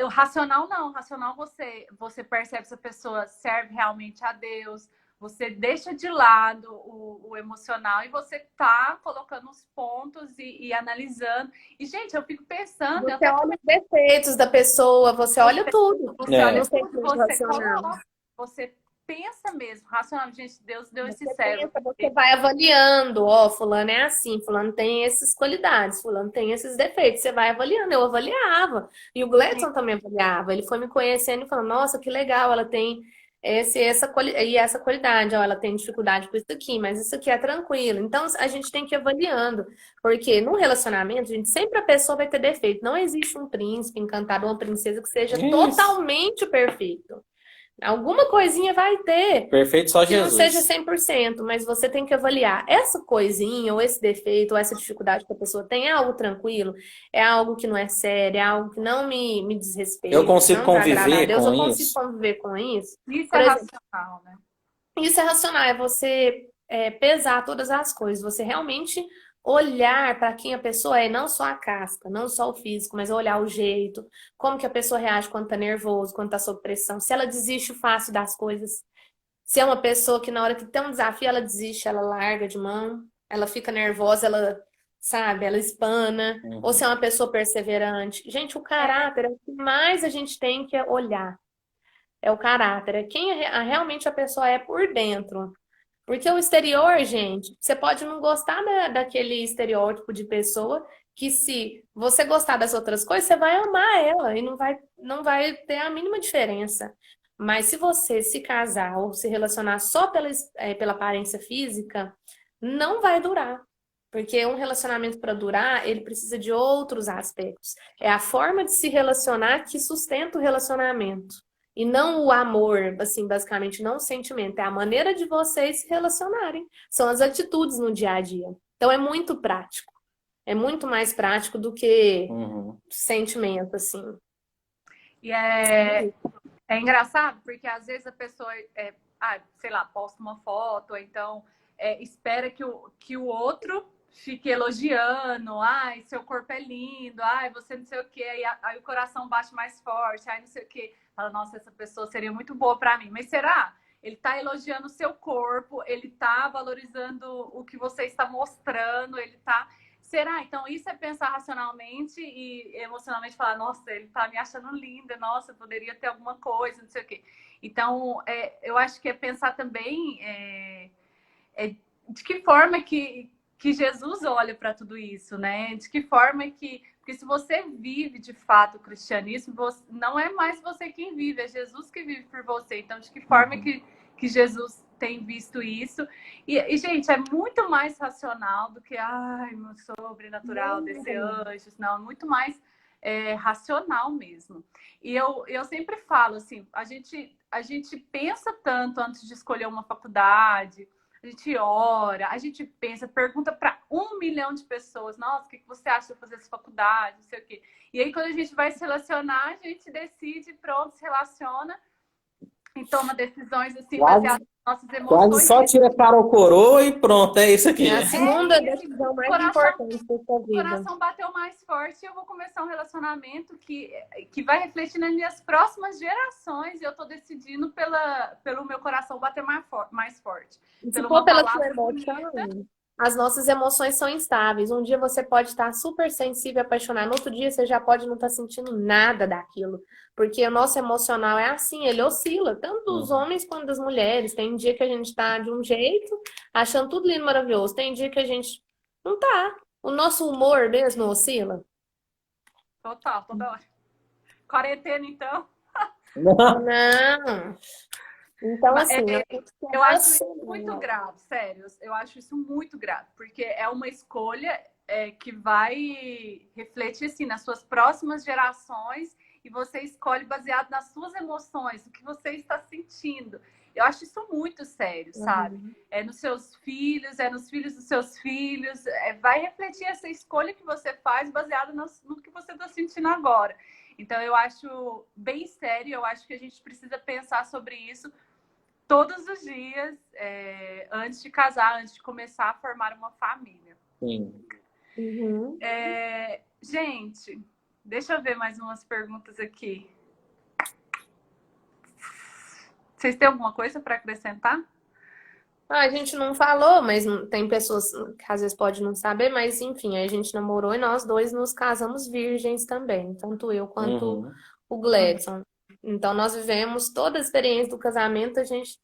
o racional não. O racional você percebe se a pessoa serve realmente a Deus. Você deixa de lado o emocional e você tá colocando os pontos e analisando. E, gente, eu fico pensando, eu Você até olha os defeitos da pessoa, você olha tudo. você É. olha Não sei tudo, se você racional. coloca, você pensa mesmo, racionalmente, gente, Deus deu esse Você cérebro. pensa, você vai avaliando, ó, fulano é assim, fulano tem essas qualidades, fulano tem esses defeitos, você vai avaliando, eu avaliava, e o Gledson também avaliava, ele foi me conhecendo e falando, nossa, que legal, ela tem essa qualidade, ó, ela tem dificuldade com isso aqui, mas isso aqui é tranquilo, então a gente tem que ir avaliando, porque no relacionamento, gente, sempre a pessoa vai ter defeito, não existe um príncipe encantado ou uma princesa que seja Isso. totalmente perfeito. Alguma coisinha vai ter, Perfeito só que não seja Jesus. 100%, mas você tem que avaliar essa coisinha, ou esse defeito, ou essa dificuldade que a pessoa tem, é algo tranquilo, é algo que não é sério, é algo que não me desrespeita, Eu consigo não desagrada a conviver Deus, com eu consigo isso? conviver com isso. Isso é Por exemplo, racional, né? isso é racional, é você pesar todas as coisas, você realmente olhar para quem a pessoa é, não só a casca, não só o físico, mas olhar o jeito, como que a pessoa reage quando tá nervoso, quando tá sob pressão, se ela desiste fácil das coisas. Se é uma pessoa que na hora que tem um desafio, ela desiste, ela larga de mão, ela fica nervosa, ela, sabe, ela espana. Ou se Uhum. é uma pessoa perseverante. Gente, o É, caráter é o que mais a gente tem que olhar. É o caráter, é quem realmente a pessoa é por dentro. Porque o exterior, gente, você pode não gostar daquele estereótipo de pessoa que se você gostar das outras coisas, você vai amar ela e não vai ter a mínima diferença. Mas se você se casar ou se relacionar só pela aparência física, não vai durar. Porque um relacionamento para durar, ele precisa de outros aspectos. É a forma de se relacionar que sustenta o relacionamento. E não o amor, assim, basicamente, não o sentimento, é a maneira de vocês se relacionarem. São as atitudes no dia a dia. Então é muito prático. É muito mais prático do que Uhum. sentimento, assim. E é engraçado, porque às vezes a pessoa, sei lá, posta uma foto, ou então espera que o outro fique elogiando, ai, seu corpo é lindo, ai, você não sei o quê, aí o coração bate mais forte, ai, não sei o quê. Fala, nossa, essa pessoa seria muito boa para mim. Mas será? Ele tá elogiando o seu corpo, ele tá valorizando o que você está mostrando, ele tá. Será? Então, isso é pensar racionalmente e emocionalmente falar, nossa, ele tá me achando linda, nossa, poderia ter alguma coisa, não sei o quê. Então, eu acho que é pensar também de que forma que Jesus olha para tudo isso, né? De que forma que... Porque se você vive, de fato, o cristianismo, não é mais você quem vive, é Jesus que vive por você. Então, de que forma que Jesus tem visto isso? E, gente, é muito mais racional do que, meu sobrenatural, descer anjos. Não, é muito mais racional mesmo. E eu sempre falo, assim, a gente pensa tanto antes de escolher uma faculdade, a gente ora, a gente pensa, pergunta para 1 milhão de pessoas, nossa, o que você acha de fazer essa faculdade, não sei o quê. E aí, quando a gente vai se relacionar, a gente decide, pronto, se relaciona e toma decisões assim, baseadas nas nossas emoções. Quase só tira cara ou coroa e pronto, é isso aqui. É a segunda decisão mais importante da sua vida. O coração bateu mais forte e eu vou começar um relacionamento que vai refletir nas minhas próximas gerações e eu tô decidindo pelo meu coração bater mais forte. Se for pela sua emoção, as nossas emoções são instáveis. Um dia você pode estar super sensível e apaixonado, no outro dia você já pode não estar sentindo nada daquilo. Porque o nosso emocional é assim, ele oscila, tanto dos Uhum. homens quanto das mulheres. Tem dia que a gente está de um jeito, achando tudo lindo, maravilhoso. Tem dia que a gente não tá. O nosso humor mesmo oscila. Total, toda hora. Quarentena, então. Não. Então, assim, eu tenho que ser Eu acho isso muito racional. grave, sério. Eu acho isso muito grave, porque é uma escolha que vai refletir assim, nas suas próximas gerações e você escolhe baseado nas suas emoções, o que você está sentindo. Eu acho isso muito sério, sabe? Uhum. É nos seus filhos, é nos filhos dos seus filhos, vai refletir essa escolha que você faz baseado no que você está sentindo agora. Então, eu acho bem sério, eu acho que a gente precisa pensar sobre isso todos os dias, antes de casar, antes de começar a formar uma família. Sim. Uhum. Gente, deixa eu ver mais umas perguntas aqui. Vocês têm alguma coisa para acrescentar? A gente não falou, mas tem pessoas que às vezes pode não saber, mas enfim, a gente namorou e nós dois nos casamos virgens também, tanto eu quanto Uhum. o Gledson. Então nós vivemos toda a experiência do casamento, a gente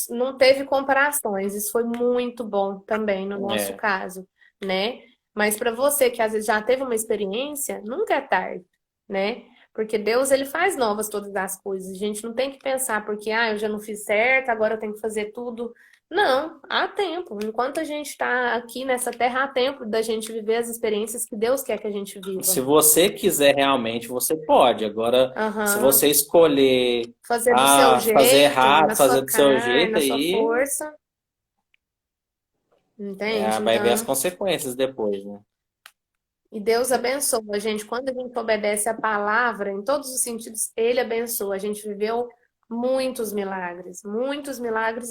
não teve comparações, isso foi muito bom também no nosso É. caso, né? Mas para você que às vezes já teve uma experiência, nunca é tarde, né? Porque Deus, ele faz novas todas as coisas. A gente não tem que pensar porque, eu já não fiz certo, agora eu tenho que fazer tudo. Não, há tempo. Enquanto a gente está aqui nessa terra, há tempo da gente viver as experiências que Deus quer que a gente Se viva. você quiser realmente, você pode. Agora, se Aham. você escolher Fazer do seu fazer jeito, errado, na sua fazer do seu carne, jeito, na sua aí força. Entende? vai ver as Então, consequências depois, né? e Deus abençoa a gente. Quando a gente obedece a palavra, em todos os sentidos, Ele abençoa. A gente viveu muitos milagres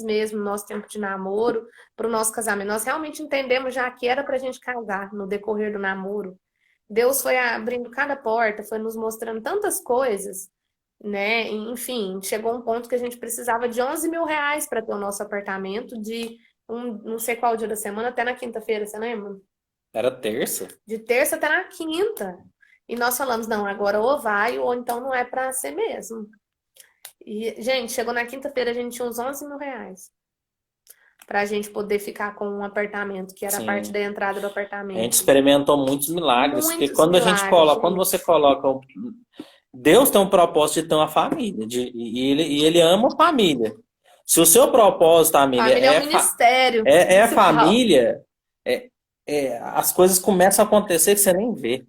mesmo no nosso tempo de namoro, para o nosso casamento. Nós realmente entendemos já que era para a gente casar no decorrer do namoro. Deus foi abrindo cada porta, foi nos mostrando tantas coisas, né? Enfim, chegou um ponto que a gente precisava de 11 mil reais para ter o nosso apartamento, de não sei qual dia da semana, até na quinta-feira, você lembra? Era terça? De terça até na quinta. E nós falamos, não, agora ou vai, ou então não é para ser mesmo. E, gente, chegou na quinta-feira, a gente tinha uns 11 mil reais para a gente poder ficar com um apartamento, que era a parte Sim. da entrada do A gente apartamento. experimentou muitos milagres, porque Muitos quando a gente milagres, coloca, quando gente. você coloca, Deus tem um propósito de ter uma família, e ele ama a família. Se o seu propósito, família, Família é um ministério é principal. família, as coisas começam a acontecer que você nem vê.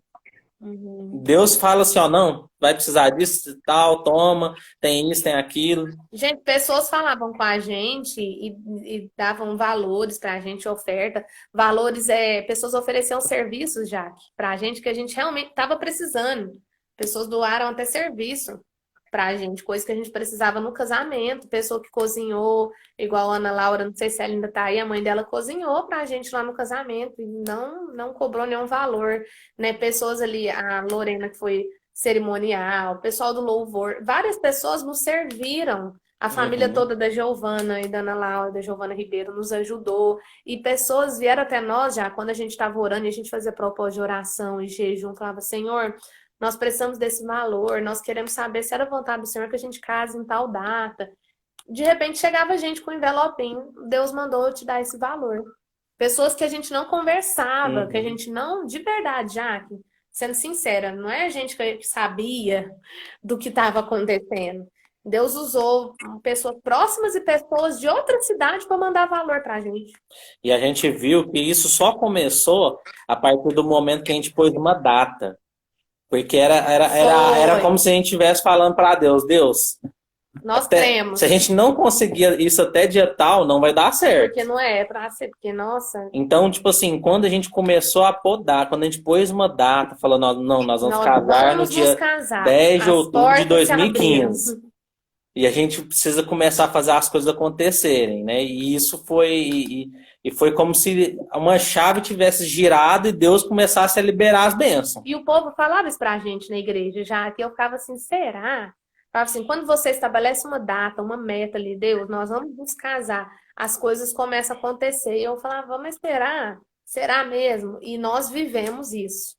Uhum. Deus fala assim, ó, não, vai precisar disso e tal, toma, tem isso, tem aquilo. Gente, pessoas falavam com a gente e davam valores para a gente, oferta. Valores, pessoas ofereciam serviços, Jaque, para a gente que a gente realmente estava precisando. Pessoas doaram até serviço para a gente, coisa que a gente precisava no casamento. Pessoa que cozinhou, igual a Ana Laura, não sei se ela ainda está aí, a mãe dela cozinhou para a gente lá no casamento e não cobrou nenhum valor, né? Pessoas ali, a Lorena que foi cerimonial, o pessoal do louvor, várias pessoas nos serviram. A família Uhum. toda da Giovana e da Ana Laura, da Giovana Ribeiro, nos ajudou. E pessoas vieram até nós já, quando a gente estava orando e a gente fazia propósito de oração e jejum, falava, Senhor, nós precisamos desse valor, nós queremos saber se era vontade do Senhor que a gente case em tal data. De repente chegava gente com um envelopinho, Deus mandou eu te dar esse valor. Pessoas que a gente não conversava, que a Uhum. gente não, de verdade, Jaque, sendo sincera, não é a gente que sabia do que estava acontecendo. Deus usou pessoas próximas e pessoas de outra cidade para mandar valor para a gente. E a gente viu que isso só começou a partir do momento que a gente pôs uma data. Porque era Foi. como se a gente estivesse falando para Deus, Deus, Nós se a cremos, gente não conseguir isso até dia tal, não vai dar certo. porque não é para ser, porque, nossa, Então, tipo assim, quando a gente começou a podar, quando a gente pôs uma data, falando, não, nós vamos nós casar no vamos nos dia casar. 10 de As outubro de portas se abriram. 2015. E a gente precisa começar a fazer as coisas acontecerem, né? E isso foi, e foi como se uma chave tivesse girado e Deus começasse a liberar as bênçãos. E o povo falava isso pra gente na igreja já, que eu ficava assim, será? Falava assim, quando você estabelece uma data, uma meta ali, Deus, nós vamos nos casar. as coisas começam a acontecer. E eu falava, mas será? Será mesmo? E nós vivemos isso,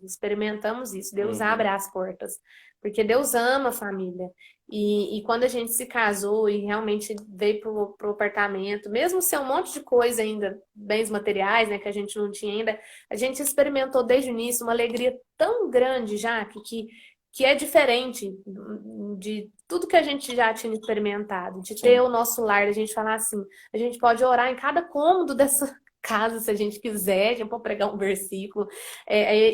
experimentamos isso. Deus abre Uhum. as portas, porque Deus ama a família. E quando a gente se casou e realmente veio pro apartamento, mesmo ser um monte de coisa ainda, bens materiais, né, que a gente não tinha ainda, a gente experimentou desde o início uma alegria tão grande já que é diferente de tudo que a gente já tinha experimentado, de ter Sim. o nosso lar, a gente falar assim, a gente pode orar em cada cômodo dessa casa, se a gente quiser, a gente pode pregar um versículo,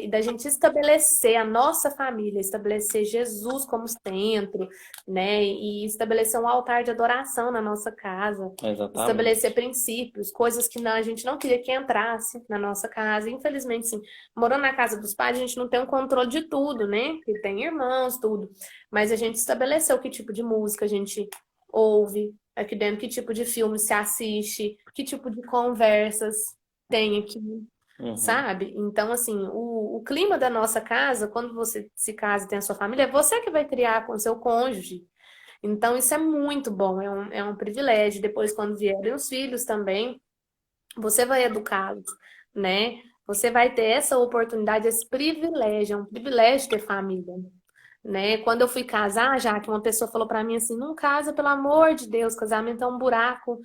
da gente estabelecer a nossa família, estabelecer Jesus como centro, né? E estabelecer um altar de adoração na nossa casa, estabelecer Exatamente. princípios, coisas que a gente não queria que entrasse na nossa casa. Infelizmente, sim, morando na casa dos pais, a gente não tem um controle de tudo, né? Porque tem irmãos, tudo. Mas a gente estabeleceu que tipo de música a gente ouve aqui dentro, que tipo de filme se assiste, que tipo de conversas tem aqui, Uhum. sabe? Então, assim, o clima da nossa casa, quando você se casa e tem a sua família, é você que vai criar com o seu cônjuge. Então, isso é muito bom, é um privilégio. Depois, quando vierem os filhos também, você vai educá-los, né? Você vai ter essa oportunidade, esse privilégio, é um privilégio ter família, né? Quando eu fui casar, já que uma pessoa falou pra mim assim, não casa, pelo amor de Deus, casamento é um buraco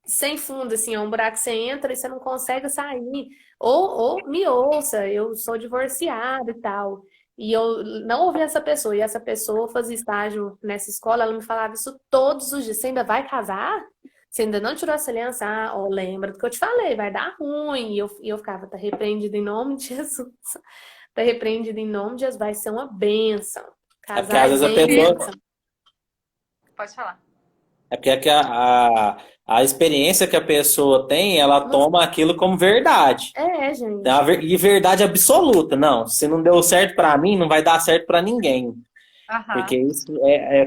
sem fundo, assim, é um buraco que você entra e você não consegue sair. Ou me ouça, eu sou divorciada e tal. E eu não ouvi essa pessoa. E essa pessoa fazia estágio nessa escola, ela me falava isso todos os dias. Você ainda vai casar? Você ainda não tirou essa aliança? Ah, ó, lembra do que eu te falei, vai dar ruim. E eu ficava, tá repreendido em nome de Jesus. Tá repreendido em nome de Jesus, vai ser uma bênção. É porque Casar às é vezes a pessoa. bênção. Pode falar. É porque a experiência que a pessoa tem, ela toma aquilo como verdade. É, Então, gente. e verdade absoluta. Não, se não deu certo pra mim, não vai dar certo pra ninguém. Porque Aham. isso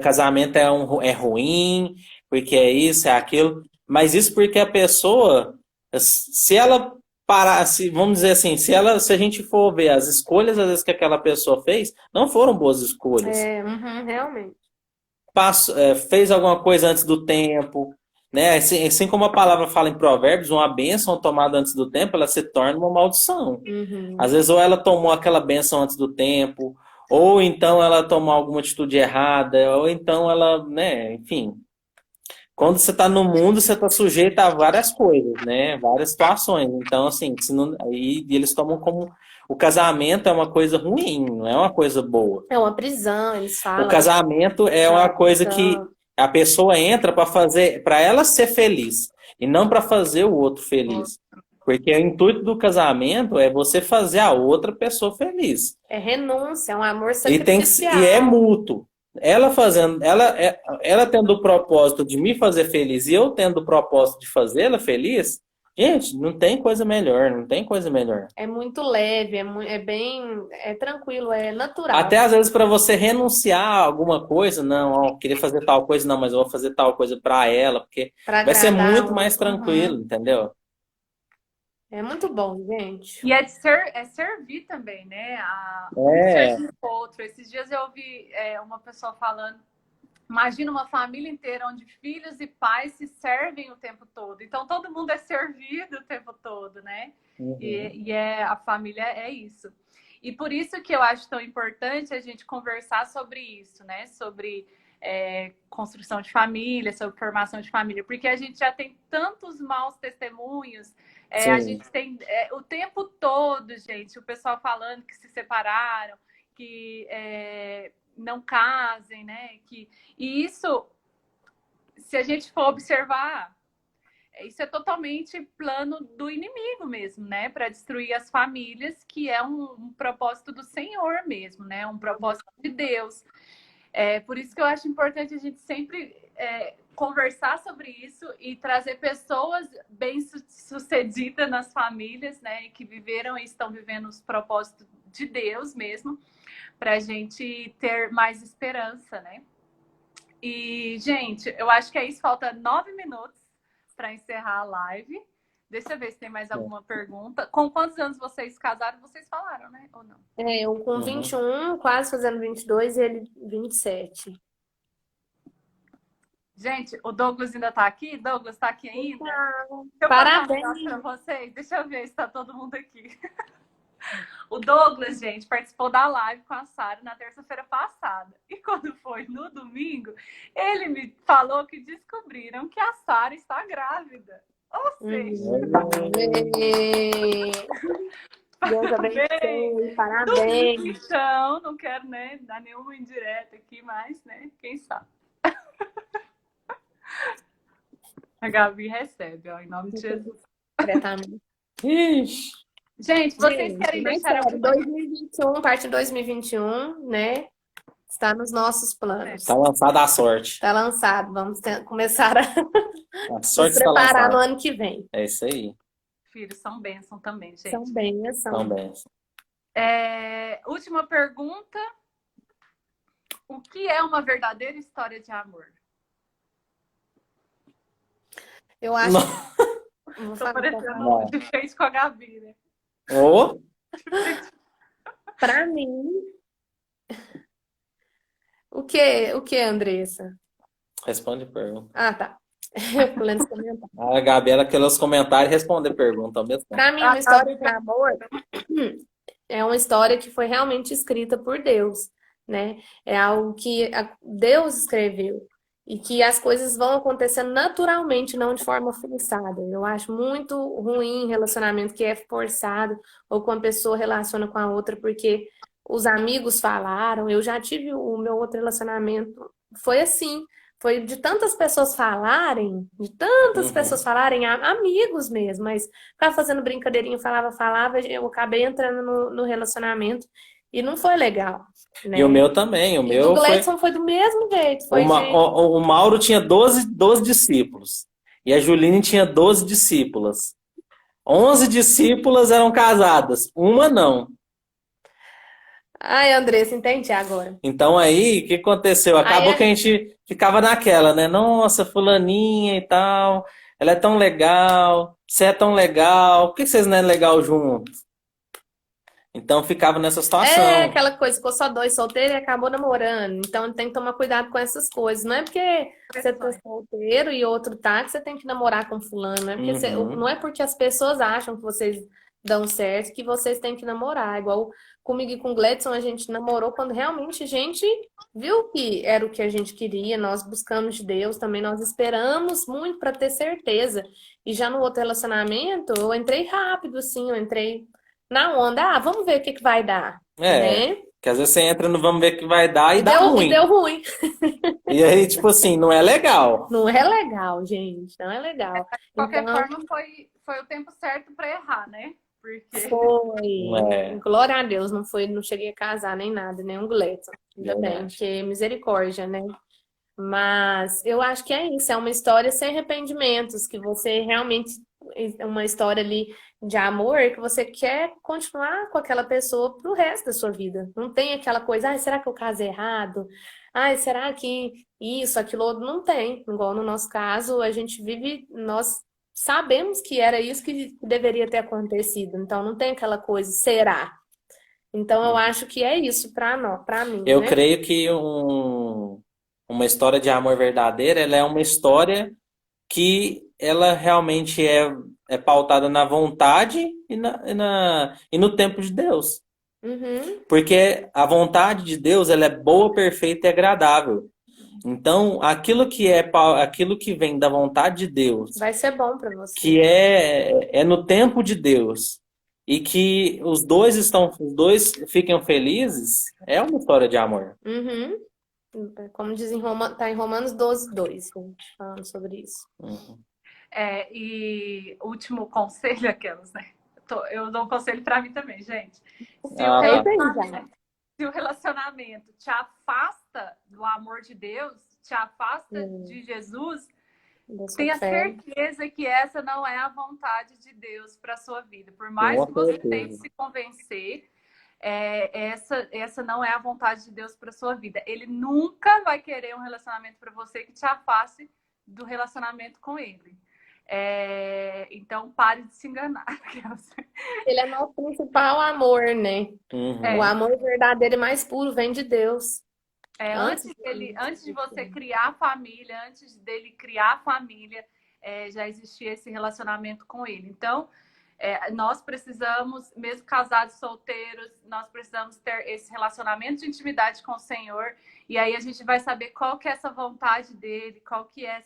casamento é ruim, porque é isso, é aquilo. Mas isso porque a pessoa, se ela parasse, vamos dizer assim, se a gente for ver as escolhas às vezes que aquela pessoa fez, não foram boas escolhas. É, uhum, realmente. Fez alguma coisa antes do tempo, né? Assim como a palavra fala em Provérbios, uma bênção tomada antes do tempo, ela se torna uma maldição. Às Uhum. vezes, ou ela tomou aquela bênção antes do tempo, ou então ela tomou alguma atitude errada, ou então ela, né? Enfim, quando você está no mundo, você está sujeito a várias coisas, né? Várias situações. Então, assim, se não, aí eles tomam como o casamento é uma coisa ruim, não é uma coisa boa. É uma prisão, eles O falam, né? casamento é É uma uma coisa que prisão. a pessoa entra para fazer, para ela ser feliz e não para fazer o outro feliz. Porque o intuito do casamento é você fazer a outra pessoa feliz. É renúncia, é um amor E é sacrificial. mútuo. Ela fazendo, ela tendo o propósito de me fazer feliz e eu tendo o propósito de fazê-la feliz, gente, não tem coisa melhor, não tem coisa melhor. É muito leve, é bem, é tranquilo, é natural. Até às vezes para você renunciar a alguma coisa, não, ó, eu queria fazer tal coisa, não, mas eu vou fazer tal coisa para ela, porque Para vai ser agradar muito o mais outro. Uhum. tranquilo, entendeu? É muito bom, gente. E é servir também, né? Um É, servir o outro. Esses dias eu ouvi uma pessoa falando. Imagina uma família inteira onde filhos e pais se servem o tempo todo. Então todo mundo é servido o tempo todo, né? uhum, A família é isso. E por isso que eu acho tão importante a gente conversar sobre isso, né? Sobre construção de família, sobre formação de família, porque a gente já tem tantos maus testemunhos. A sim. gente tem o tempo todo, gente, o pessoal falando que se separaram, que não casem, né? E isso, se a gente for observar, isso é totalmente plano do inimigo mesmo, né? Para destruir as famílias, que é um propósito do Senhor mesmo, né? Um propósito de Deus. Por isso que eu acho importante a gente sempre conversar sobre isso e trazer pessoas bem-sucedidas nas famílias, né? Que viveram e estão vivendo os propósitos de Deus mesmo, para a gente ter mais esperança, né? E, gente, eu acho que é isso. Falta 9 minutos para encerrar a live. Deixa eu ver se tem mais alguma pergunta. Com quantos anos vocês casaram? Vocês falaram, né? Ou não? Eu com vinte Uhum. e um quase fazendo 22 e ele 27. Gente, o Douglas ainda tá aqui? Douglas tá aqui ainda? Não. Deixa eu mandar um Parabéns. abraço pra vocês. Deixa eu ver se tá todo mundo aqui. O Douglas, gente, participou da live com a Sara na terça-feira passada. E quando foi no domingo, ele me falou que descobriram que a Sara está grávida. Ou seja, Deus abençoe, parabéns. então, não quero, né, dar nenhuma indireta aqui, mas, né, quem sabe. A Gabi recebe, ó, em nome de Jesus. Ixi. Gente, vocês querem mas deixar sério, 2021, parte de 2021, né? Está nos nossos planos. Tá lançada a sorte. Está lançado. Vamos começar a A nos sorte está preparar no lançada. ano que vem. É isso aí. Filhos são bênção também, gente. São bênçãos. São bens. Última pergunta. O que é uma verdadeira história de amor? Eu acho. Não. Vou Tô falar parecendo de frente com a Gabi, né? Ô, para mim. O que, Andressa? responde pergunta. Ah, tá. Eu tô lendo os comentários. A Gabriela quer ler os comentários e responder pergunta ao mesmo tempo. Para mim, uma história de amor é uma história que foi realmente escrita por Deus, né? É algo que Deus escreveu e que as coisas vão acontecendo naturalmente, não de forma forçada. Eu acho muito ruim relacionamento que é forçado ou com uma pessoa relaciona com a outra porque os amigos falaram. Eu já tive o meu outro relacionamento, foi assim. Foi de tantas pessoas falarem, amigos mesmo, mas ficava fazendo brincadeirinha, falava, eu acabei entrando no relacionamento e não foi legal, né? E o meu também. O E meu do Gleidson foi do mesmo jeito. Foi o Mauro tinha 12 discípulos. E a Juline tinha 12 discípulas. 11 discípulas eram casadas. Uma não. Ai, Andressa, entendi agora. Então aí, o que aconteceu? Acabou Aí que a gente ficava naquela, né? Nossa, fulaninha e tal. Ela é tão legal. Você é tão legal. Por que vocês não é legal juntos? Então ficava nessa situação. É aquela coisa, ficou só dois solteiros e acabou namorando. Então tem que tomar cuidado com essas coisas. Não é porque você tá solteiro e outro tá que você tem que namorar com fulano. Não é porque, não é porque as pessoas acham que vocês dão certo que vocês têm que namorar. Igual comigo e com o Gledson, a gente namorou quando realmente a gente viu que era o que a gente queria. Nós buscamos de Deus também, nós esperamos muito para ter certeza. E já no outro relacionamento, eu entrei rápido, assim, eu entrei na onda, vamos ver o que vai dar, né? Que às vezes você entra no vamos ver o que vai dar e dá ruim. E deu ruim. E aí, tipo assim, não é legal. Não é legal, gente, não é legal. De qualquer forma, foi o tempo certo para errar, né? Porque... Foi. Glória a Deus, não cheguei a casar nem nada, nem um Gleidson. Ainda bem, que misericórdia, né? Mas eu acho que é isso, é uma história sem arrependimentos, que você realmente, é uma história ali de amor, que você quer continuar com aquela pessoa pro resto da sua vida. Não tem aquela coisa, será que eu casei errado? Será que isso, aquilo outro? Não tem. Igual no nosso caso, a gente vive, nós sabemos que era isso que deveria ter acontecido. Então não tem aquela coisa, será? Então eu acho que é isso para mim, Eu né? creio que uma história de amor verdadeira, ela é uma história que ela realmente é pautada na vontade e no tempo de Deus. Uhum. Porque a vontade de Deus, ela é boa, perfeita e agradável. Então, aquilo que vem da vontade de Deus, vai ser bom para você. Que é no tempo de Deus, e que os dois fiquem felizes, é uma história de amor. Uhum. Como diz tá em Romanos 12:2, falando sobre isso. Uhum. E último conselho, aquelas, né? Eu dou um conselho para mim também, gente. Se o relacionamento te afasta do amor de Deus, te afasta de Jesus, tenha certeza que essa não é a vontade de Deus para sua vida. Por mais que você tente se convencer, essa não é a vontade de Deus para sua vida. Ele nunca vai querer um relacionamento para você que te afaste do relacionamento com ele. Então pare de se enganar. Ele é nosso principal amor, né? Uhum. O amor verdadeiro e mais puro vem de Deus. Antes Antes de você criar a família, antes dele criar a família, já existia esse relacionamento com ele. Então, nós precisamos, mesmo casados solteiros, nós precisamos ter esse relacionamento de intimidade com o Senhor. E aí a gente vai saber qual que é essa vontade dele, qual que é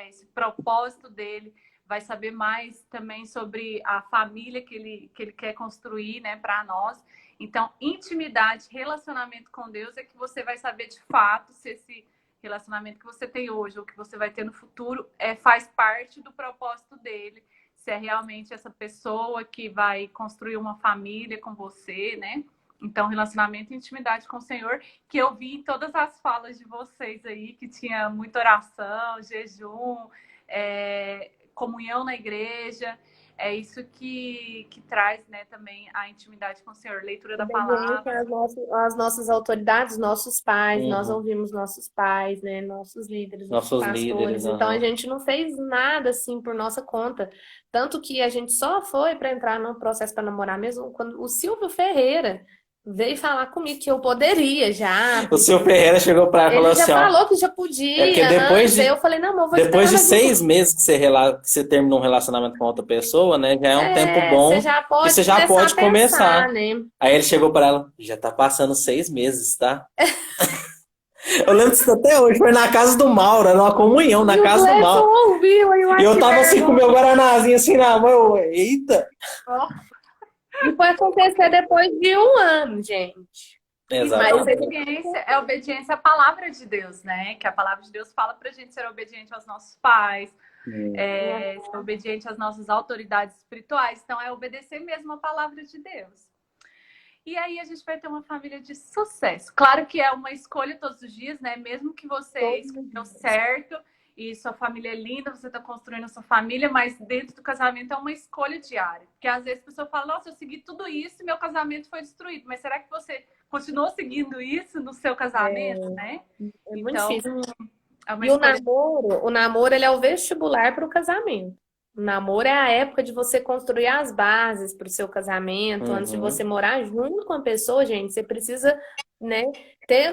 esse propósito dele. Vai saber mais também sobre a família que ele quer construir, né, para nós. Então, intimidade, relacionamento com Deus é que você vai saber de fato se esse relacionamento que você tem hoje ou que você vai ter no futuro faz parte do propósito dele, se é realmente essa pessoa que vai construir uma família com você, né? Então, relacionamento e intimidade com o Senhor, que eu vi em todas as falas de vocês aí, que tinha muita oração, jejum, comunhão na igreja. É isso que traz, né, também a intimidade com o Senhor, leitura da palavra. As nossas autoridades, nossos pais, nós Uhum. ouvimos nossos pais, né, nossos líderes, nossos Nossos pastores. líderes, Então a aham. gente não fez nada assim por nossa conta. Tanto que a gente só foi para entrar no processo para namorar mesmo quando o Silvio Ferreira veio falar comigo que eu poderia já. O seu Ferreira chegou pra ela e falou Ele já assim, ó, falou que já porque podia depois antes. Aí de, eu falei, não, mas eu vou depois esperar de mais um 6 meses que você terminou um relacionamento com outra pessoa, né, já é um tempo Você bom já que pode você já começar a pode começar. pensar, né? Aí ele chegou pra ela, já tá passando 6 meses, tá? Eu lembro disso até hoje, foi na casa do Mauro, era uma comunhão na E o casa do Gleison Mauro. ouviu, aí eu E acho eu que tava assim com o meu perguntou. guaranazinho assim na mão, eita. E foi acontecer depois de 1 ano, gente. Isso Mas Exatamente. é obediência à palavra de Deus, né? Que a palavra de Deus fala pra gente ser obediente aos nossos pais, ser obediente às nossas autoridades espirituais. Então, é obedecer mesmo a palavra de Deus. E aí a gente vai ter uma família de sucesso. Claro que é uma escolha todos os dias, né? Mesmo que você escolheu certo e sua família é linda, você está construindo a sua família, mas dentro do casamento é uma escolha diária. Porque às vezes a pessoa fala, nossa, eu segui tudo isso e meu casamento foi destruído. Mas será que você continuou seguindo isso no seu casamento, né? é muito Então, difícil. é uma E escolha. o namoro, ele é o vestibular para o casamento. O namoro é a época de você construir as bases para o seu casamento. Antes de você Uhum. morar junto com a pessoa, gente, você precisa, né,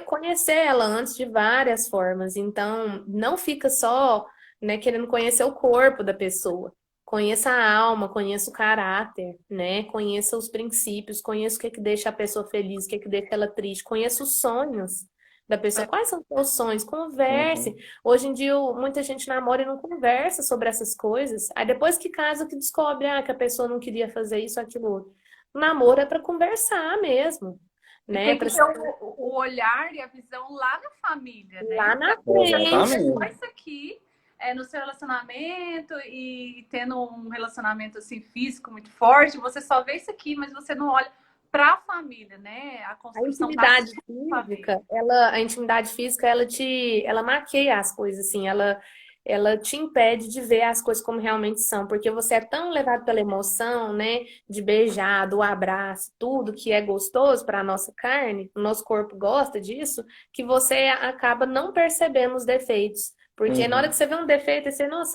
conhecer ela antes de várias formas. Então, não fica só, né, querendo conhecer o corpo da pessoa. Conheça a alma, conheça o caráter, né? Conheça os princípios, conheça o que é que deixa a pessoa feliz, o que é que deixa ela triste, conheça os sonhos da pessoa. Quais são os seus sonhos? Converse. Uhum. Hoje em dia, muita gente namora e não conversa sobre essas coisas. Aí depois que casa, que descobre que a pessoa não queria fazer isso, aquilo, outro. O namoro é para conversar mesmo, E né? tem Para que ter o olhar e a visão lá na família, né? lá na Exatamente. frente. Isso aqui no seu relacionamento e tendo um relacionamento assim físico muito forte, você só vê isso aqui, mas você não olha para a família, né? A A construção intimidade da família. física, a intimidade física, ela maqueia as coisas, assim, ela te impede de ver as coisas como realmente são, porque você é tão levado pela emoção, né, de beijar, do abraço, tudo que é gostoso para a nossa carne, o nosso corpo gosta disso, que você acaba não percebendo os defeitos. Porque na hora que Uhum. você vê um defeito,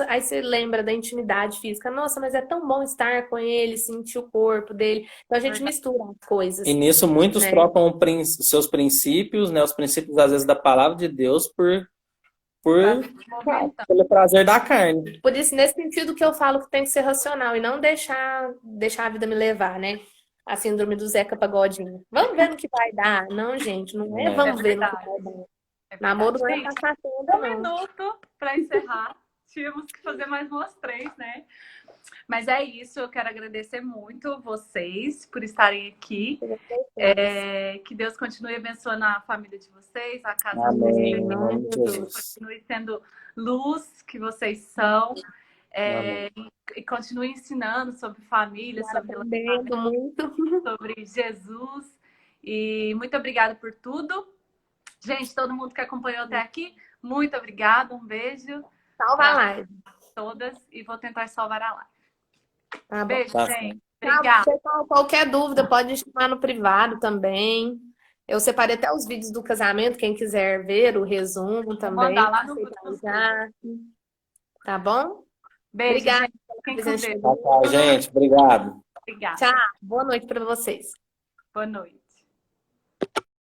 aí você lembra da intimidade física. Nossa, mas é tão bom estar com ele, sentir o corpo dele. Então a gente Verdade. mistura as E coisas, nisso muitos né? trocam seus princípios, né? Os princípios, às vezes, da palavra de Deus por Pra vir movimentando. pelo prazer da carne. Por isso, nesse sentido que eu falo que tem que ser racional e não deixar a vida me levar, né? A síndrome do Zeca Pagodinho. Vamos ver no que vai dar. Não, gente, não é É. É vamos ver no que verdade. vai dar. É verdade. Namoro não é Gente, passar tempo, 1 minuto para encerrar. Tínhamos que fazer mais umas 3, né? Mas é isso, eu quero agradecer muito vocês por estarem aqui. não. Que Deus continue abençoando a família de vocês, a casa de Amém. vocês, Em nome de Jesus. continue sendo luz que vocês são, Amém. e continue ensinando sobre família, sobre Aprendendo relacionamento, muito. sobre Jesus. E muito obrigada por tudo. Gente, todo mundo que acompanhou até aqui, muito obrigada, um beijo Salva a live. todas e vou tentar salvar a live. Tá bom. Beijo, Tá gente. Tá, Obrigada. pessoal, qualquer dúvida pode chamar no privado também. Eu separei até os vídeos do casamento, quem quiser ver o resumo Vou também. mandar lá no Passei grupo pra dos já. Tá bom? Beijo, Obrigada gente. pela Fiquem com presença de Deus. Tchau, tchau, gente. Obrigado. Obrigada. Tchau. Boa noite para vocês. Boa noite.